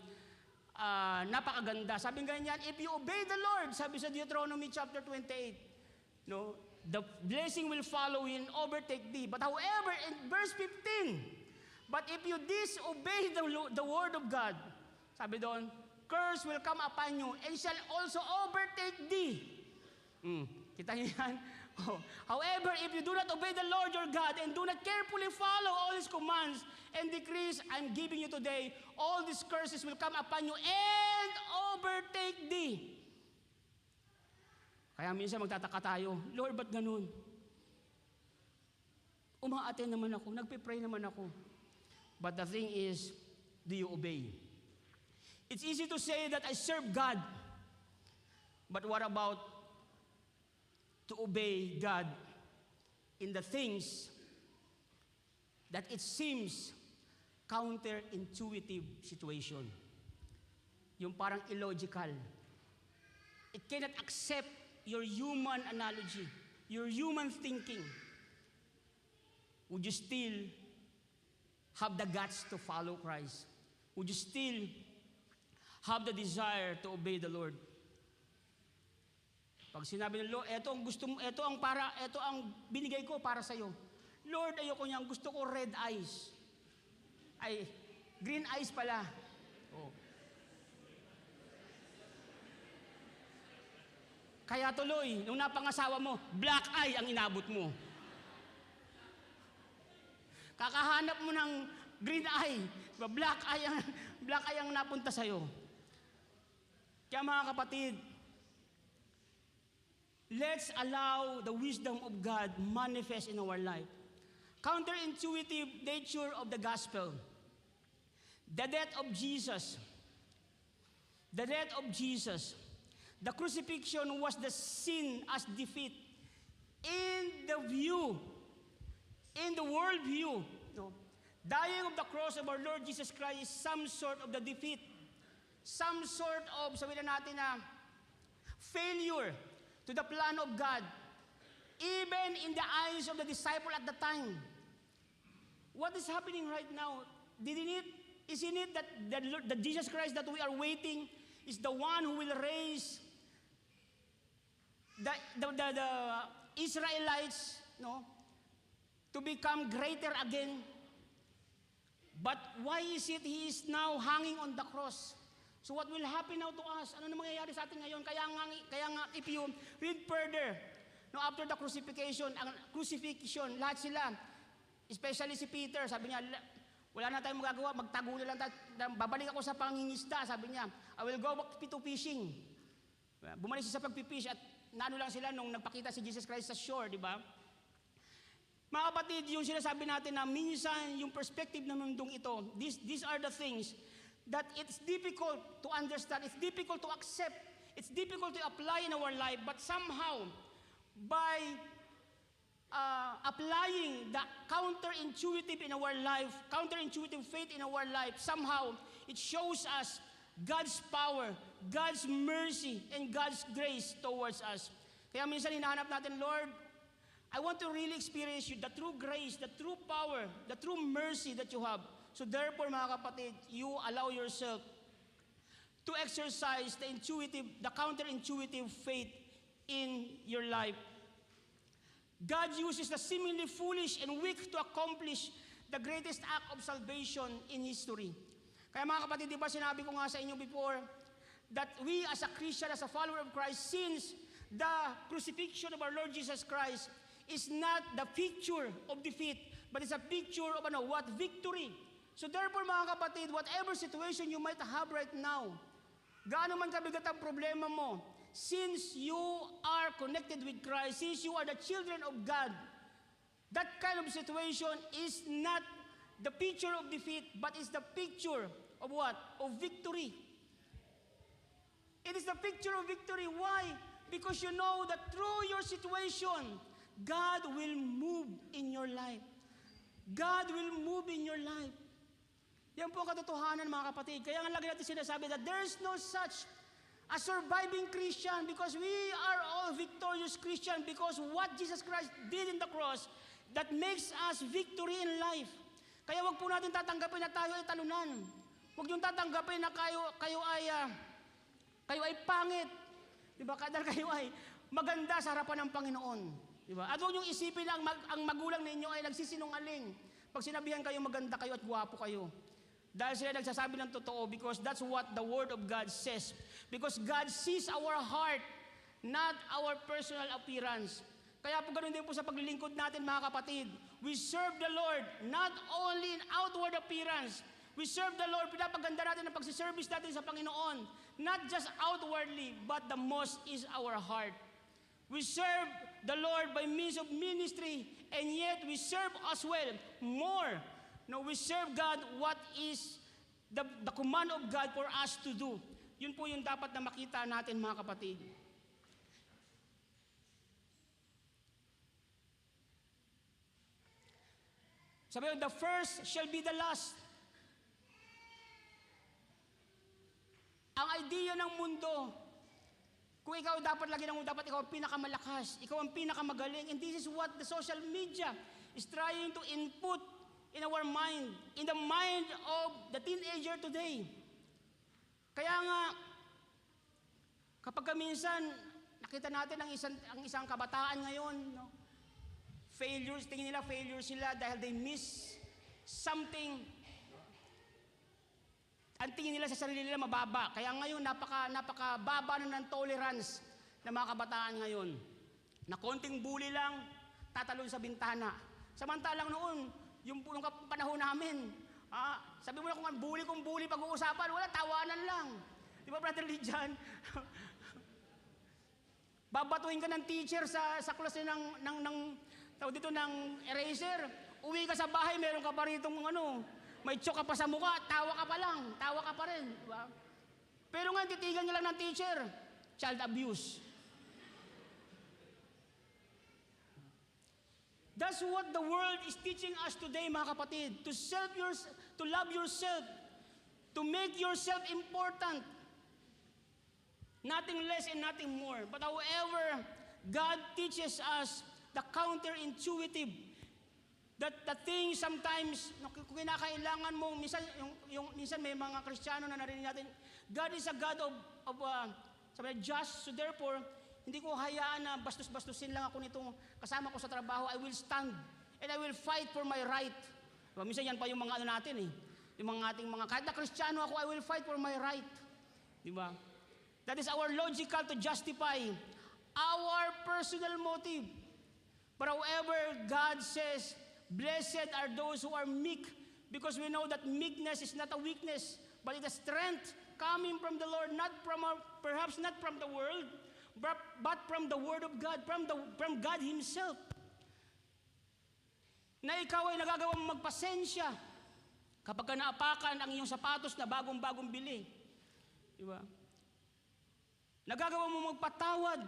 napakaganda. Sabi ganyan, if you obey the Lord, sabi sa Deuteronomy chapter 28, no, the blessing will follow you and overtake thee. But however, in verse 15, but if you disobey the word of God, sabi doon, curse will come upon you and shall also overtake thee. Kita niyo yan? However, if you do not obey the Lord your God and do not carefully follow all His commands and decrees I'm giving you today, all these curses will come upon you and overtake thee. Kaya minsan magtataka tayo, Lord, ba't ganun? Uma-attend naman ako, nagpe-pray naman ako. But the thing is, do you obey? It's easy to say that I serve God. But what about to obey God in the things that it seems counterintuitive situation? Yung parang illogical. It cannot accept your human analogy, your human thinking. Would you still have the guts to follow Christ? Would you still have the desire to obey the Lord? Pag sinabi ng Lord, ito ang binigay ko para sa iyo. Lord, ayoko niyan, gusto ko red eyes. Ay, green eyes pala. Oh. Kaya tuloy, nung napangasawa mo, black eye ang inabot mo. Kakahanap mo ng green eye, black eye ang napunta sa'yo. Kaya mga kapatid, let's allow the wisdom of God manifest in our life. Counterintuitive nature of the gospel. The death of Jesus. The death of Jesus. The crucifixion was the sin as defeat. In the view, in the world view, no, dying of the cross of our Lord Jesus Christ is some sort of the defeat. Some sort of, sabihin na natin na, failure to the plan of God. Even in the eyes of the disciple at the time. What is happening right now? Isn't it that the Jesus Christ that we are waiting is the one who will raise the Israelites, no, to become greater again? But why is it He is now hanging on the cross? So what will happen now to us? Ano na mangyayari sa atin ngayon? Kaya nga, if you read further, no, after the crucifixion, lahat sila, especially si Peter, sabi niya, wala na tayong magagawa, magtago na lang tayo, babalik ako sa pangingisda, sabi niya, I will go back to fishing. Bumalik siya sa pagpipish at naano lang sila nung nagpakita si Jesus Christ sa shore, di ba? Mga kapatid, yung sinasabi natin na minsan yung perspective ng mundong ito, these are the things that it's difficult to understand, it's difficult to accept, it's difficult to apply in our life, but somehow, by applying the counterintuitive in our life, counterintuitive faith in our life, somehow it shows us God's power, God's mercy, and God's grace towards us. Kaya minsan hinahanap natin, Lord, I want to really experience you, the true grace, the true power, the true mercy that you have. So therefore, mga kapatid, you allow yourself to exercise the counterintuitive faith in your life. God uses the seemingly foolish and weak to accomplish the greatest act of salvation in history. Kaya mga kapatid, di ba sinabi ko nga sa inyo before, that we as a Christian, as a follower of Christ, since the crucifixion of our Lord Jesus Christ is not the picture of defeat, but it's a picture of what? Victory. So therefore, mga kapatid, whatever situation you might have right now, gaano man kabigat ang problema mo, since you are connected with Christ, since you are the children of God, that kind of situation is not the picture of defeat, but is the picture of what? Of victory. It is the picture of victory. Why? Because you know that through your situation, God will move in your life. God will move in your life. Yan po ang katotohanan, mga kapatid. Kaya nga lagi natin sinasabi that there is no such a surviving Christian, because we are all victorious Christian because what Jesus Christ did in the cross that makes us victory in life. Kaya wag po natin tatanggapin na tayo ay talunan. Wag niyong tatanggapin na kayo ay pangit. Diba? Kadal kayo ay maganda sa harapan ng Panginoon. Diba? At huwag niyong isipin na ang magulang ninyo ay nagsisinungaling pag sinabihan kayo maganda kayo at gwapo kayo. Dahil sila nagsasabi ng totoo, because that's what the Word of God says. Because God sees our heart, not our personal appearance. Kaya po ganoon din po sa paglilingkod natin, mga kapatid. We serve the Lord not only in outward appearance. We serve the Lord, pinapaganda natin ang pagsiservice natin sa Panginoon. Not just outwardly, but the most is our heart. We serve the Lord by means of ministry, and yet we serve as well more. No, we serve God what is the command of God for us to do. Yun po yung dapat na makita natin, mga kapatid. Sabi mo, the first shall be the last. Ang idea ng mundo, kung ikaw dapat ikaw ang pinakamalakas, ikaw ang pinakamagaling, and this is what the social media is trying to input in our mind, in the mind of the teenager today. Kaya nga, kapag minsan, nakita natin ang isang kabataan ngayon, no? Failures, tingin nila failure sila dahil they miss something. Ang tingin nila sa sarili nila mababa. Kaya ngayon, napakababa na ng tolerance ng mga kabataan ngayon. Na konting bully lang, tatalon sa bintana. Samantalang noon, yung panahon namin, sabi mo na kung bully pag-uusapan, wala, tawanan lang. Di ba, Brother Lijan? Babatuhin ka ng teacher sa klase ng eraser. Uwi ka sa bahay, meron ka pa ritong may tsoka pa sa mukha, tawa ka pa rin. Diba? Pero nga, titigan niya lang ng teacher, child abuse. That's what the world is teaching us today, mga kapatid. To love yourself, to make yourself important. Nothing less and nothing more. But however, God teaches us the counterintuitive, that the thing sometimes, kung kinakailangan mo, minsan may mga Kristiyano na narinig natin, God is a God of just, so therefore, hindi ko hayaan na bastos-bastusin lang ako nitong kasama ko sa trabaho. I will stand and I will fight for my right. Diba? Minsan yan pa yung mga natin yung mga ating kahit na Kristiyano ako, I will fight for my right. Diba? That is our logical to justify our personal motive. But however, God says, blessed are those who are meek, because we know that meekness is not a weakness, but it is strength coming from the Lord, perhaps not from the world, but from the Word of God, from God Himself. Na ikaw ay nagagawang magpasensya kapag naapakan ang iyong sapatos na bagong-bagong bili. Diba? Nagagawa mo magpatawad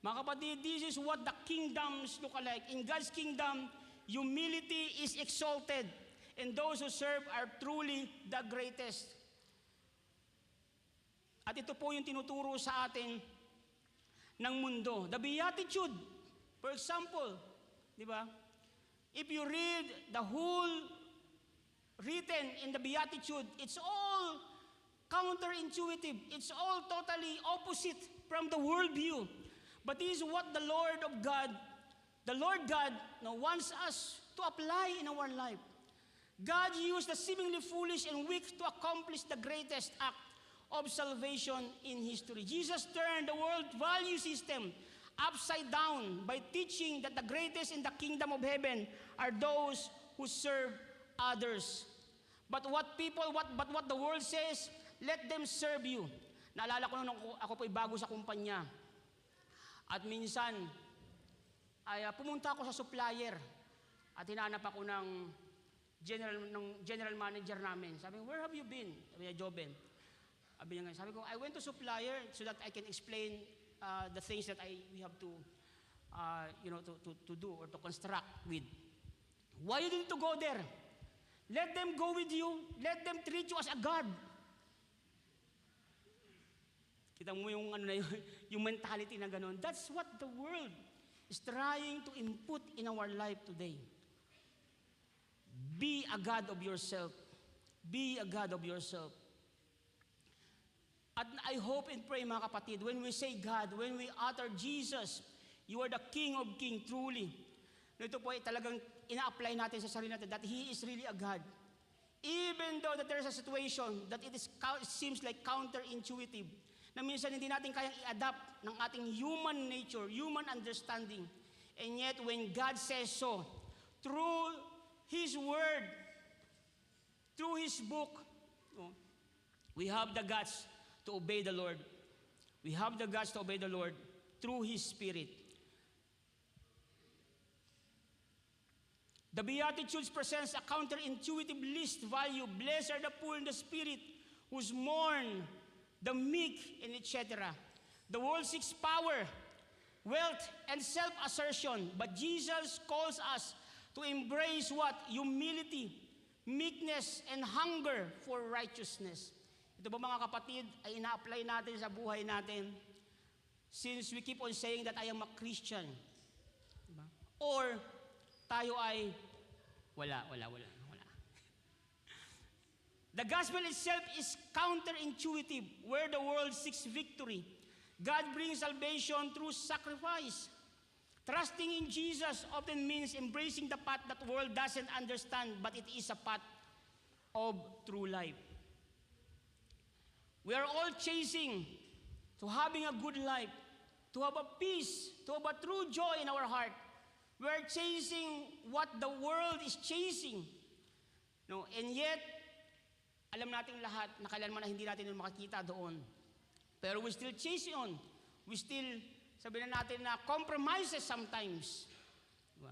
Mga kapatid, this is what the kingdoms look like. In God's kingdom, humility is exalted, and those who serve are truly the greatest. At ito po yung tinuturo sa atin ng mundo. The Beatitude, for example, di ba? If you read the whole written in the Beatitude, it's all counterintuitive. It's all totally opposite from the worldview. But this is what the Lord God, wants us to apply in our life. God used the seemingly foolish and weak to accomplish the greatest act of salvation in history. Jesus turned the world value system upside down by teaching that the greatest in the kingdom of heaven are those who serve others. But what the world says, let them serve you. Naalala ko nung ako po'y bago sa kumpanya. At minsan, ay pumunta ako sa supplier at hinanap ako ng general manager namin. Sabi ko, where have you been? Sabi niya, Joben. Sabi ko, I went to supplier so that I can explain the things that we have to, to do or to construct with. Why you need to go there? Let them go with you. Let them treat you as a God. Kita mo yung yung mentality na gano'n. That's what the world is trying to input in our life today. Be a God of yourself. Be a God of yourself. At I hope and pray, mga kapatid, when we say God, when we utter Jesus, you are the King of Kings, truly. Ito po ay talagang ina-apply natin sa sarili natin that He is really a God. Even though that there is a situation that it seems like counterintuitive, na minsan hindi natin kayang i-adapt ng ating human nature, human understanding. And yet, when God says so, through His Word, through His book, we have the guts to obey the Lord. We have the guts to obey the Lord through His Spirit. The Beatitudes presents a counterintuitive least value. Blessed are the poor in the spirit, whose mourn, the meek, and etc. The world seeks power, wealth, and self-assertion, but Jesus calls us to embrace what? Humility, meekness, and hunger for righteousness. Ito ba mga kapatid ay ina-apply natin sa buhay natin since we keep on saying that I am a Christian? Diba? Or tayo ay wala. The gospel itself is counterintuitive where the world seeks victory. God brings salvation through sacrifice. Trusting in Jesus often means embracing the path that the world doesn't understand, but it is a path of true life. We are all chasing to having a good life, to have a peace, to have a true joy in our heart. We are chasing what the world is chasing. No, and yet, alam natin lahat na kailanman na hindi natin makikita doon. Pero we still chasing on. We still, sabihin na natin na compromises sometimes. Diba?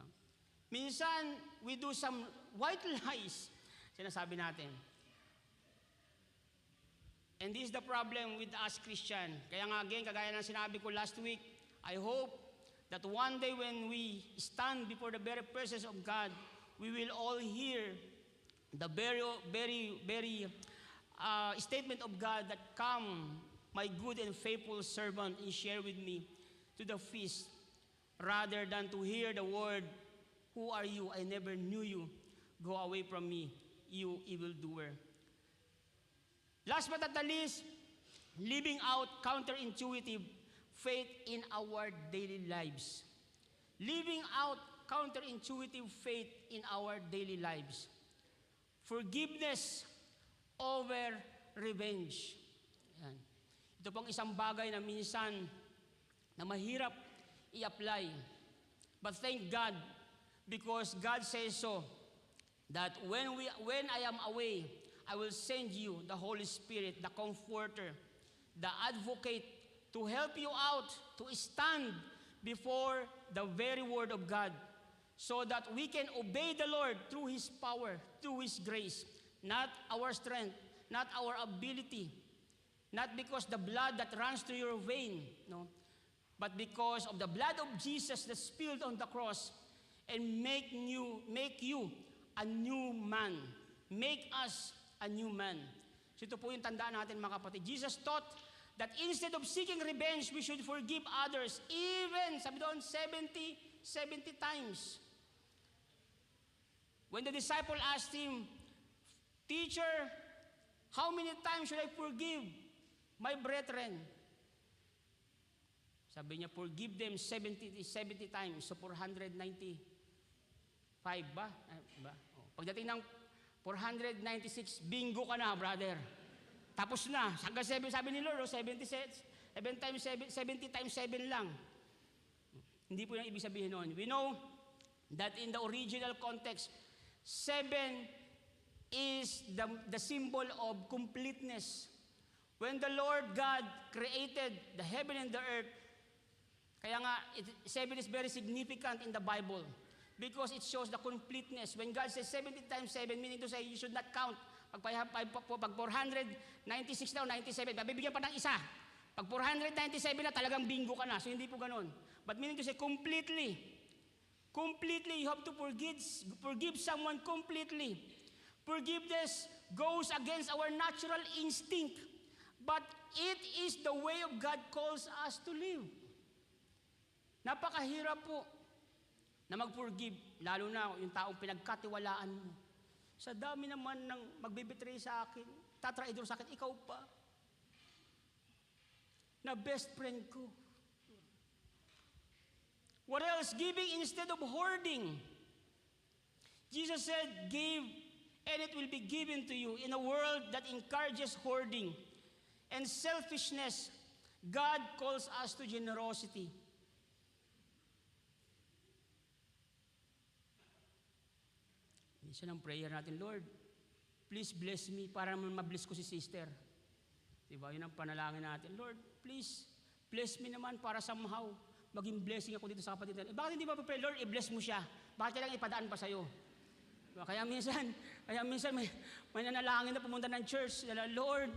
Minsan, we do some white lies, sinasabi natin. And this is the problem with us Christian. Kaya nga again, kagaya ng sinabi ko last week, I hope that one day when we stand before the very presence of God, we will all hear the very statement of God that, come, my good and faithful servant, and share with me to the feast, rather than to hear the word, who are you? I never knew you. Go away from me, you evildoer. Last but not the least, living out counterintuitive faith in our daily lives. Living out counterintuitive faith in our daily lives. Forgiveness over revenge. Yan. Ito pong isang bagay na minsan na mahirap i-apply. But thank God, because God says so, that when I am away, I will send you the Holy Spirit, the Comforter, the Advocate, to help you out, to stand before the very Word of God, so that we can obey the Lord through His power, through His grace, not our strength, not our ability, not because the blood that runs through your vein, no, but because of the blood of Jesus that spilled on the cross, and make you a new man. Make us a new man. So ito po yung tandaan natin mga kapatid. Jesus taught that instead of seeking revenge, we should forgive others, even, sabi doon, 70 times. When the disciple asked him, "Teacher, how many times should I forgive my brethren?" Sabi niya, forgive them 70 times. So 495 ba? Oh. Pagdating ng 496, bingo ka na, brother. Tapos na. Hanggang 7, sabi ni Lord, 70 times 7 lang. Hindi po yung ibig sabihin noon. We know that in the original context, 7 is the symbol of completeness. When the Lord God created the heaven and the earth, kaya nga, 7 is very significant in the Bible because it shows the completeness. When God says 70 times 7, meaning to say you should not count. Pag 496 na o 97, babibigyan pa ng isa. Pag 497 na, talagang bingo ka na. So hindi po ganun. But meaning to say completely, you have to forgive someone completely. Forgiveness goes against our natural instinct, but it is the way of God calls us to live. Napakahirap po na mag-forgive, lalo na yung taong pinagkatiwalaan mo. Sa dami naman ng magbibitray sa akin, tatraidor sa akin, ikaw pa, na best friend ko. What else? Giving instead of hoarding. Jesus said, give, and it will be given to you. In a world that encourages hoarding and selfishness, God calls us to generosity. Minsan ang prayer natin, Lord, please bless me para ma-bless ko si sister. Diba? Yun ang panalangin natin. Lord, please bless me naman para somehow maging blessing ako dito sa kapatid natin. Bakit hindi ba pray, Lord, i-bless mo siya? Bakit kailangan ipadaan pa sa'yo? Diba? Kaya minsan may nanalangin na pumunta ng church. Lord,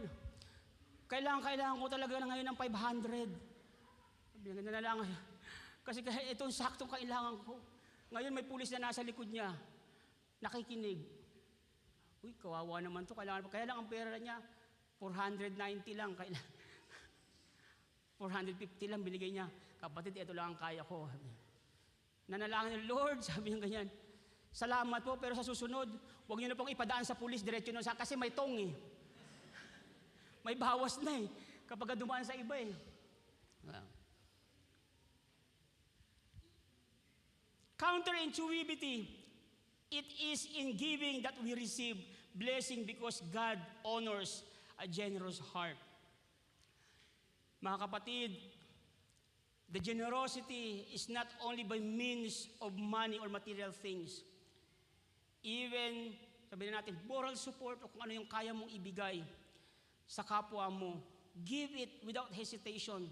kailangan ko talaga na ngayon ng 500. Sabi niya, nanalangin. Kasi itong saktong kailangan ko. Ngayon may pulis na nasa likod niya. Nakikinig. Uy, kawawa naman to. Kaya lang ang pera niya, 490 lang. 450 lang binigay niya. Kapatid, ito lang ang kaya ko. Nanalangin ng Lord, sabi niya ganyan. Salamat po, pero sa susunod, huwag niyo na pong ipadaan sa pulis, diretso na sa, kasi may tong eh. May bawas na eh. Kapag dumaan sa iba eh. Counterintuitivity. It is in giving that we receive blessing because God honors a generous heart. Mga kapatid, the generosity is not only by means of money or material things. Even, sabihin natin, moral support o kung ano yung kaya mong ibigay sa kapwa mo. Give it without hesitation.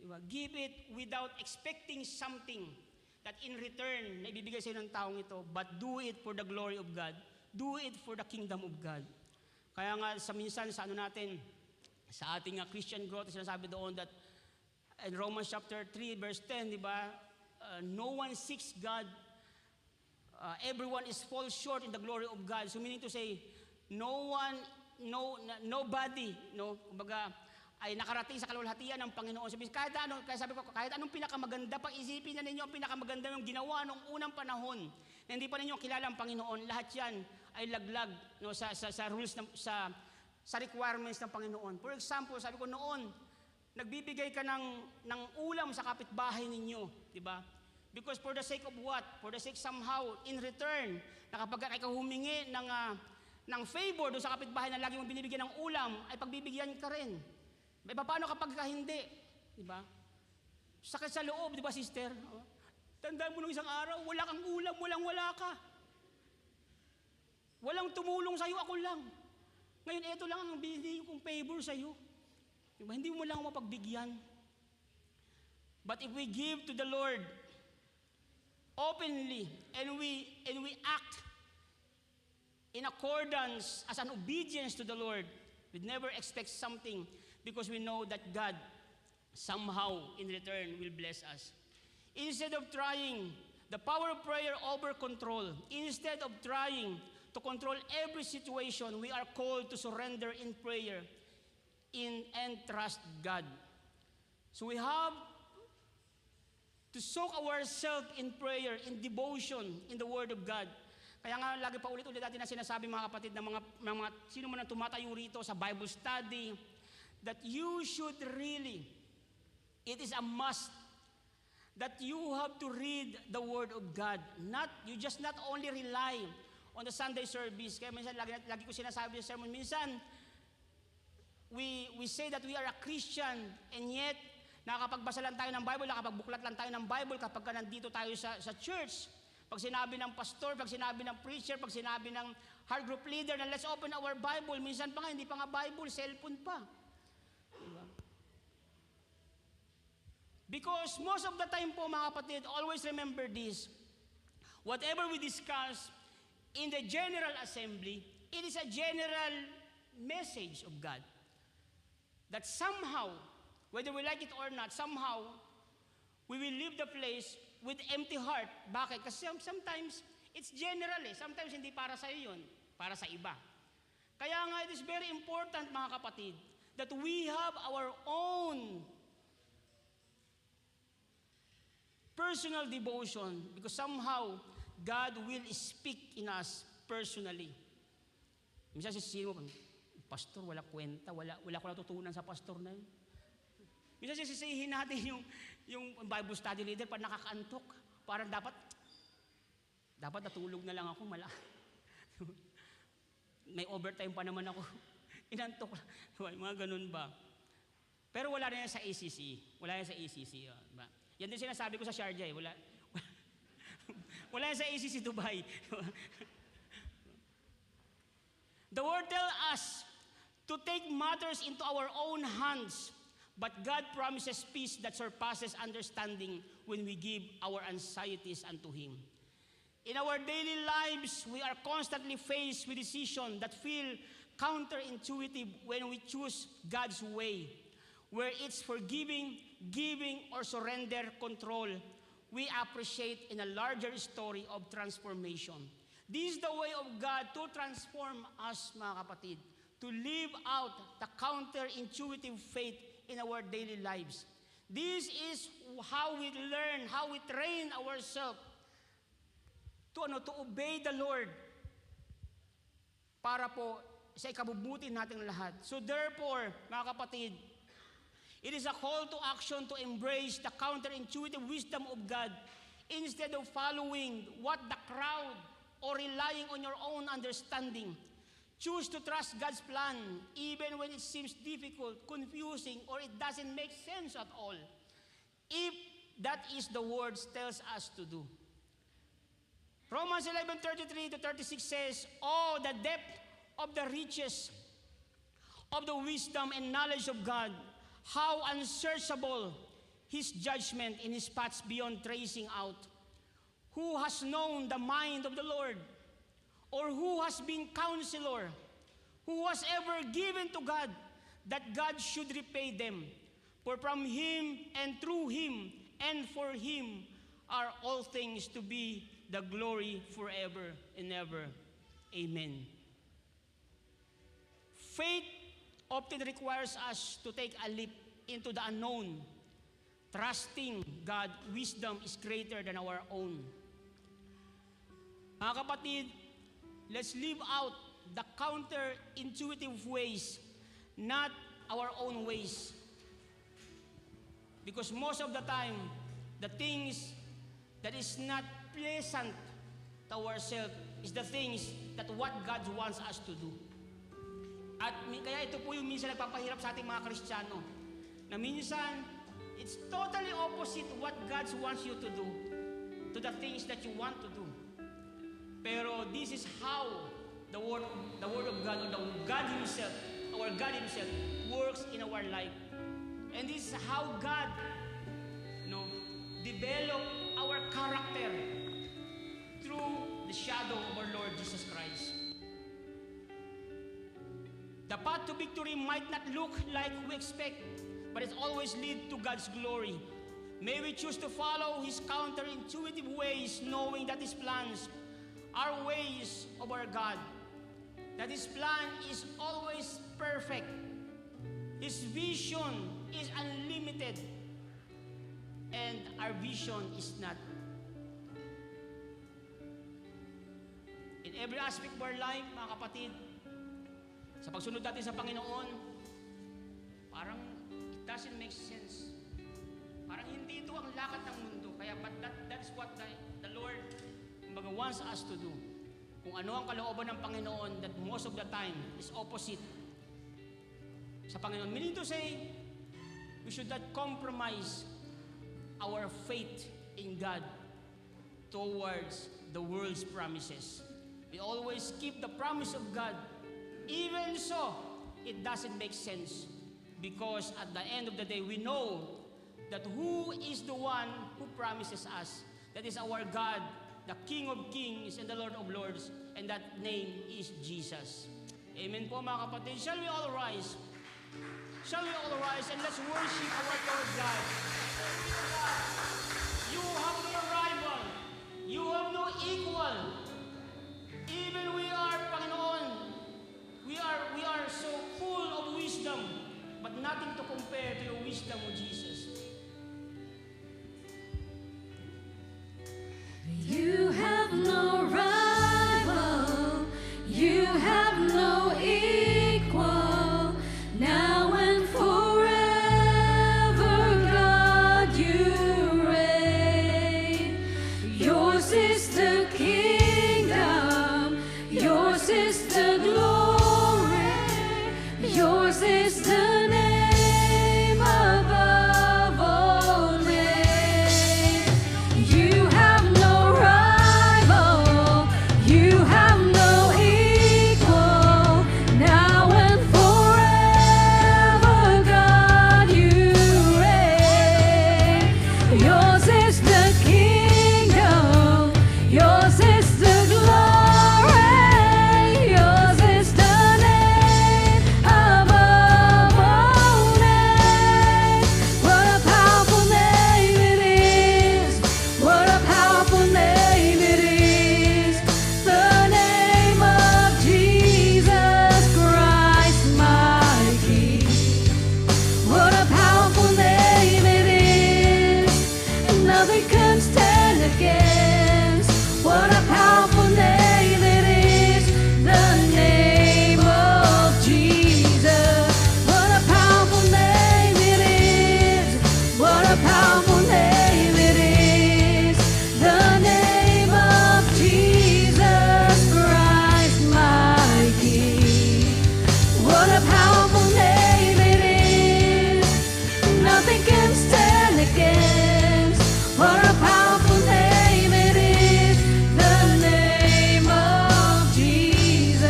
Diba? Give it without expecting something that in return, na ibibigay sa ng taong ito, but do it for the glory of God. Do it for the kingdom of God. Kaya nga, minsan sa natin, sa ating Christian growth, sinasabi doon that in Romans chapter 3, verse 10, di ba? No one seeks God. Everyone is fall short in the glory of God. So meaning to say, nobody, kumbaga, ay nakarating sa kalwalhatian ng Panginoon. Sabi ko, kahit anong pinakamaganda, pag-isipin na ninyo ang pinakamaganda yung ginawa nung unang panahon, na hindi pa ninyo kilala ang Panginoon, lahat yan ay laglag sa rules, sa requirements ng Panginoon. For example, sabi ko noon, nagbibigay ka ng ulam sa kapitbahay ninyo, di ba? Because for the sake of what? For the sake somehow, in return, na kapag ikaw humingi ng favor doon sa kapitbahay na lagi mong binibigyan ng ulam, ay pagbibigyan ka rin. May paano kapag hindi? Di ba? Sakit sa loob, di ba, sister? Tandaan mo nung isang araw, wala kang ulam, wala ka. Walang tumulong sa'yo, ako lang. Ngayon, ito lang ang binigay kong favor sa'yo. Di ba? Hindi mo lang ako mapagbigyan. But if we give to the Lord openly and we act in accordance as an obedience to the Lord, we'd never expect something because we know that God somehow in return will bless us. Instead of trying the power of prayer over control, instead of trying to control every situation, we are called to surrender in prayer and trust God. So we have to soak ourselves in prayer, in devotion, in the Word of God. Kaya nga, lagi pa ulit-ulit natin na sinasabi mga kapatid ng mga sino man ang tumatayo rito sa Bible study, that you should really, it is a must, that you have to read the Word of God. You just not only rely on the Sunday service. Kaya minsan, lagi ko sinasabi sa sermon, minsan, we say that we are a Christian, and yet, nakakapagbasa lang tayo ng Bible, nakapagbuklat lang tayo ng Bible kapag nandito tayo sa church. Pag sinabi ng pastor, pag sinabi ng preacher, pag sinabi ng heart group leader na let's open our Bible, minsan pa nga, hindi pa nga Bible, cellphone pa. Diba? Because most of the time po, mga kapatid, always remember this, whatever we discuss in the General Assembly, it is a general message of God. That somehow, whether we like it or not, somehow, we will leave the place with empty heart. Bakit? Kasi sometimes, it's general eh. Sometimes hindi para sa iyo yun, para sa iba. Kaya nga, it is very important, mga kapatid, that we have our own personal devotion because somehow, God will speak in us personally. Minsan sisisihin mo, pastor, wala kwenta, wala ko natutunan sa pastor na yun. Minsan sisisihin natin yung Bible study leader pag nakakaantok. Parang dapat natulog na lang ako. May overtime pa naman ako. Inantok. Mga ganun ba? Pero wala na yan sa ACC. Wala yan sa ACC. Ba? Yan din sinasabi ko sa Sharjah. Wala yan sa ACC Dubai. The word tells us to take matters into our own hands. But God promises peace that surpasses understanding when we give our anxieties unto Him. In our daily lives, we are constantly faced with decisions that feel counterintuitive when we choose God's way, where it's forgiving, giving, or surrender control. We appreciate in a larger story of transformation. This is the way of God to transform us, mga kapatid, to live out the counterintuitive faith in our daily lives. This is how we learn, how we train ourselves to obey the Lord para po sa ikabubuti nating lahat. So therefore, mga kapatid, it is a call to action to embrace the counterintuitive wisdom of God instead of following what the crowd or relying on your own understanding. Choose to trust God's plan even when it seems difficult, confusing, or it doesn't make sense at all. If that is the words tells us to do. Romans 11:33-36 says, "Oh, the depth of the riches of the wisdom and knowledge of God, how unsearchable His judgment in His paths beyond tracing out. Who has known the mind of the Lord? Or who has been counselor? Who was ever given to God that God should repay them? For from Him and through Him and for Him are all things, to be the glory forever and ever. Amen." Faith often requires us to take a leap into the unknown. Trusting God, wisdom is greater than our own. Mga kapatid, let's live out the counterintuitive ways, not our own ways. Because most of the time, the things that is not pleasant to ourselves is the things that what God wants us to do. At kaya ito po yung minsan nagpapahirap sa ating mga Kristiyano, na minsan, it's totally opposite what God wants you to do to the things that you want to do. Pero this is how the word of God, or the God Himself, our God Himself, works in our life. And this is how God, develop our character through the shadow of our Lord Jesus Christ. The path to victory might not look like we expect. but it always leads to God's glory. May we choose to follow His counterintuitive ways, knowing that His plans are ways of our God, that His plan is always perfect. His vision is unlimited, and our vision is not. In every aspect of our life, mga kapatid, sa pagsunod natin sa Panginoon, parang it doesn't make sense. Parang hindi ito ang lakad ng mundo. Kaya, but that's what the Lord kumbaga, wants us to do. Kung ano ang kalooban ng Panginoon, that most of the time is opposite sa Panginoon. Meaning to say, we should not compromise our faith in God towards the world's promises. We always keep the promise of God. Even so, it doesn't make sense. Because at the end of the day, we know that who is the one who promises us. That is our God, the King of Kings and the Lord of Lords. And that name is Jesus. Amen po mga kapatid. Shall we all rise? Shall we all rise and let's worship our Lord God. You have no rival. You have no equal. Even we are, Panginoon, we are so full of wisdom, but nothing to compare to your wisdom, O Jesus. You have no rival, you have no equal, now and forever, God, you reign. Yours is the kingdom, yours is the glory, yours is the name above all names. You have no rival, you have no equal, now and forever, God, you reign. Yours is the kingdom, yours is the glory, yours is the name above all names. What a powerful name it is, what a powerful name it is, the name of Jesus Christ, my King. What a powerful name it is, nothing can stand against. What a powerful name it is, the name of Jesus. What a powerful name it is, what a powerful name it is, the name of Jesus Christ, my King. What a powerful name it is, nothing can stand against. What a powerful name it is, the name of Jesus.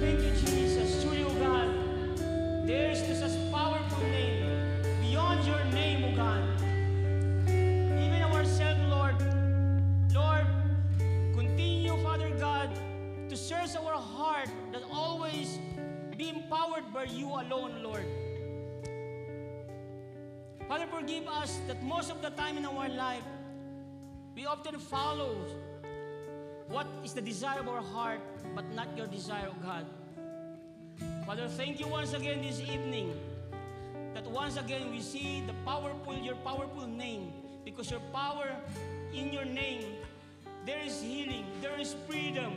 Thank you, Jesus. Truly, O God, there is no such powerful name beyond your name, O God. Even ourselves, Lord. Lord, continue, Father God, to search our heart that always be empowered by you alone, Lord. Father, forgive us that most of the time in our life, we often follow what is the desire of our heart, but not your desire, O God. Father, thank you once again this evening that once again we see your powerful name, because your power in your name, there is healing, there is freedom,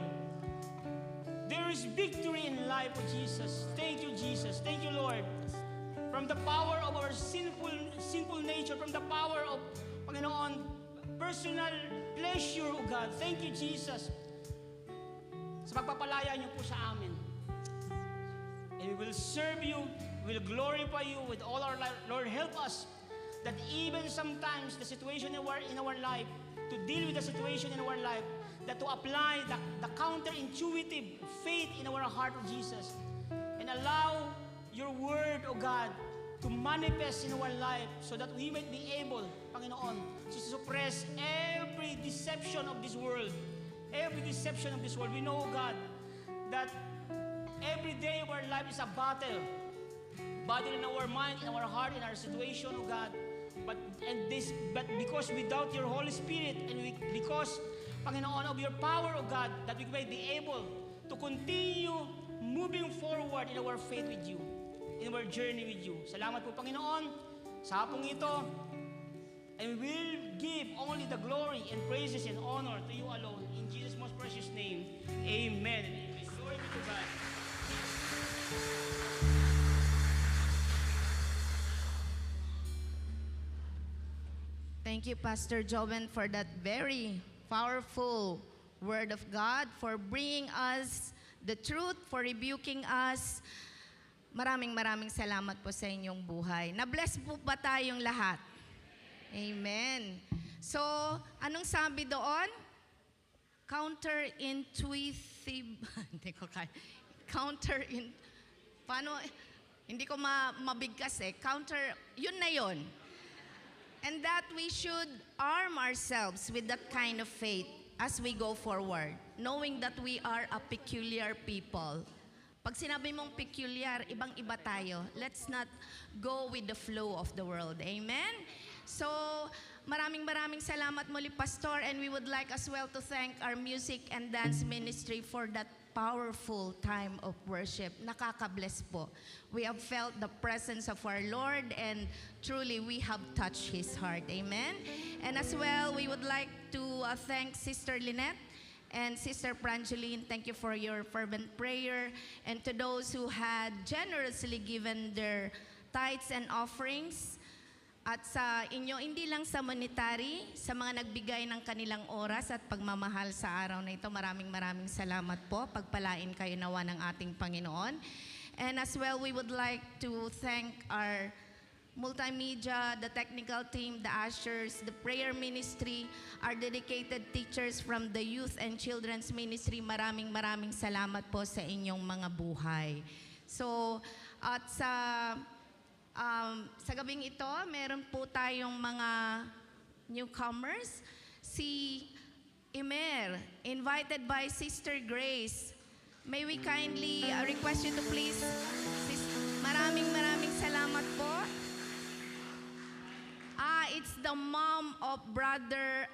there is victory in life, O Jesus. Thank you, Jesus. Thank you, Lord. From the power of our sinful nature, from the power of, Panginoon, personal pleasure, O God. Thank you, Jesus. Sa pagpapalaya niyo po sa amin. And we will serve you, we will glorify you with all our life. Lord, help us that even sometimes the situation in our life, to deal with the situation in our life, that to apply the counterintuitive faith in our heart of Jesus, and allow your word, O God, to manifest in our life so that we might be able, Panginoon, to suppress every deception of this world. Every deception of this world. We know, O God, that Every day of our life is a battle. Battle in our mind, in our heart, in our situation, oh God. But because without your Holy Spirit because, Panginoon, of your power, oh God, that we may be able to continue moving forward in our faith with you, in our journey with you. Salamat po, Panginoon, sa hapong ito. And we will give only the glory and praises and honor to you alone. In Jesus' most precious name, amen and amen. Glory be to God. Thank you, Pastor Joven, for that very powerful word of God, for bringing us the truth, for rebuking us. Maraming salamat po sa inyong buhay. Na-bless po ba tayong lahat? Amen. So, anong sabi doon? Counterintuitive. Hindi ko kaya. Paano? Hindi ko mabigkas eh. Yun na yun. And that we should arm ourselves with that kind of faith as we go forward, knowing that we are a peculiar people. Pag sinabi mong peculiar, ibang-iba tayo. Let's not go with the flow of the world. Amen? So, maraming salamat muli, Pastor, and we would like as well to thank our music and dance ministry for that powerful time of worship. Nakaka-bless po. We have felt the presence of our Lord, and truly we have touched His heart. Amen? And as well, we would like to thank Sister Lynette and Sister Prangeline. Thank you for your fervent prayer. And to those who had generously given their tithes and offerings, at sa inyo, hindi lang sa monetary, sa mga nagbigay ng kanilang oras at pagmamahal sa araw na ito, maraming salamat po. Pagpalain kayo nawa ng ating Panginoon. And as well, we would like to thank our multimedia, the technical team, the ushers, the prayer ministry, our dedicated teachers from the youth and children's ministry. Maraming salamat po sa inyong mga buhay. So, at sa gabing ito, meron po tayong mga newcomers. Si Imer, invited by Sister Grace. May we kindly request you to please, maraming salamat po. It's the mom of brother,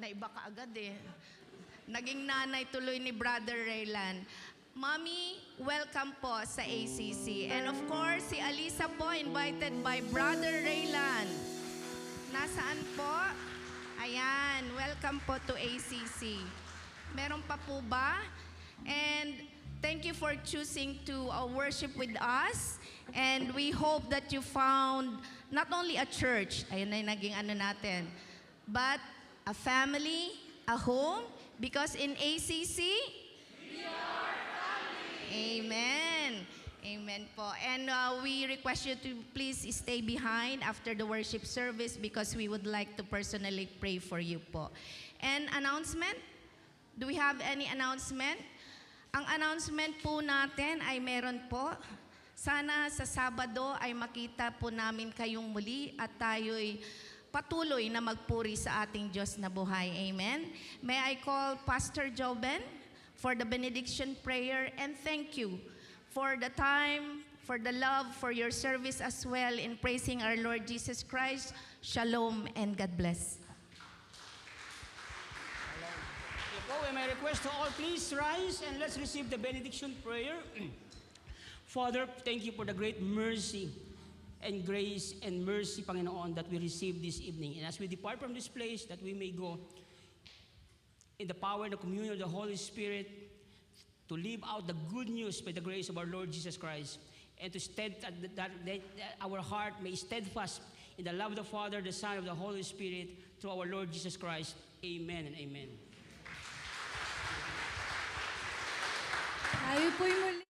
naiba ka agad eh. Naging nanay tuloy ni Brother Raylan. Mommy, welcome po sa ACC. And of course, si Alisa po, invited by Brother Raylan. Nasaan po? Ayan, welcome po to ACC. Meron pa po ba? And thank you for choosing to worship with us. And we hope that you found not only a church, ayun na yung naging ano natin, but a family, a home, because in ACC, Amen. Amen po. And we request you to please stay behind after the worship service because we would like to personally pray for you po. And announcement? Do we have any announcement? Ang announcement po natin ay meron po. Sana sa Sabado ay makita po namin kayong muli at tayo'y patuloy na magpuri sa ating Diyos na buhay. Amen. May I call Pastor Joben for the benediction prayer, and thank you for the time, for the love, for your service as well in praising our Lord Jesus Christ. Shalom and God bless. We may request to all please rise and let's receive the benediction prayer. Father, thank you for the great mercy and grace and mercy, Panginoon, that we receive this evening. And as we depart from this place, that we may go in the power and the communion of the Holy Spirit to live out the good news by the grace of our Lord Jesus Christ, and to that our heart may steadfast in the love of the Father, the Son, of the Holy Spirit, through our Lord Jesus Christ. Amen and amen. Tayo po'y muli.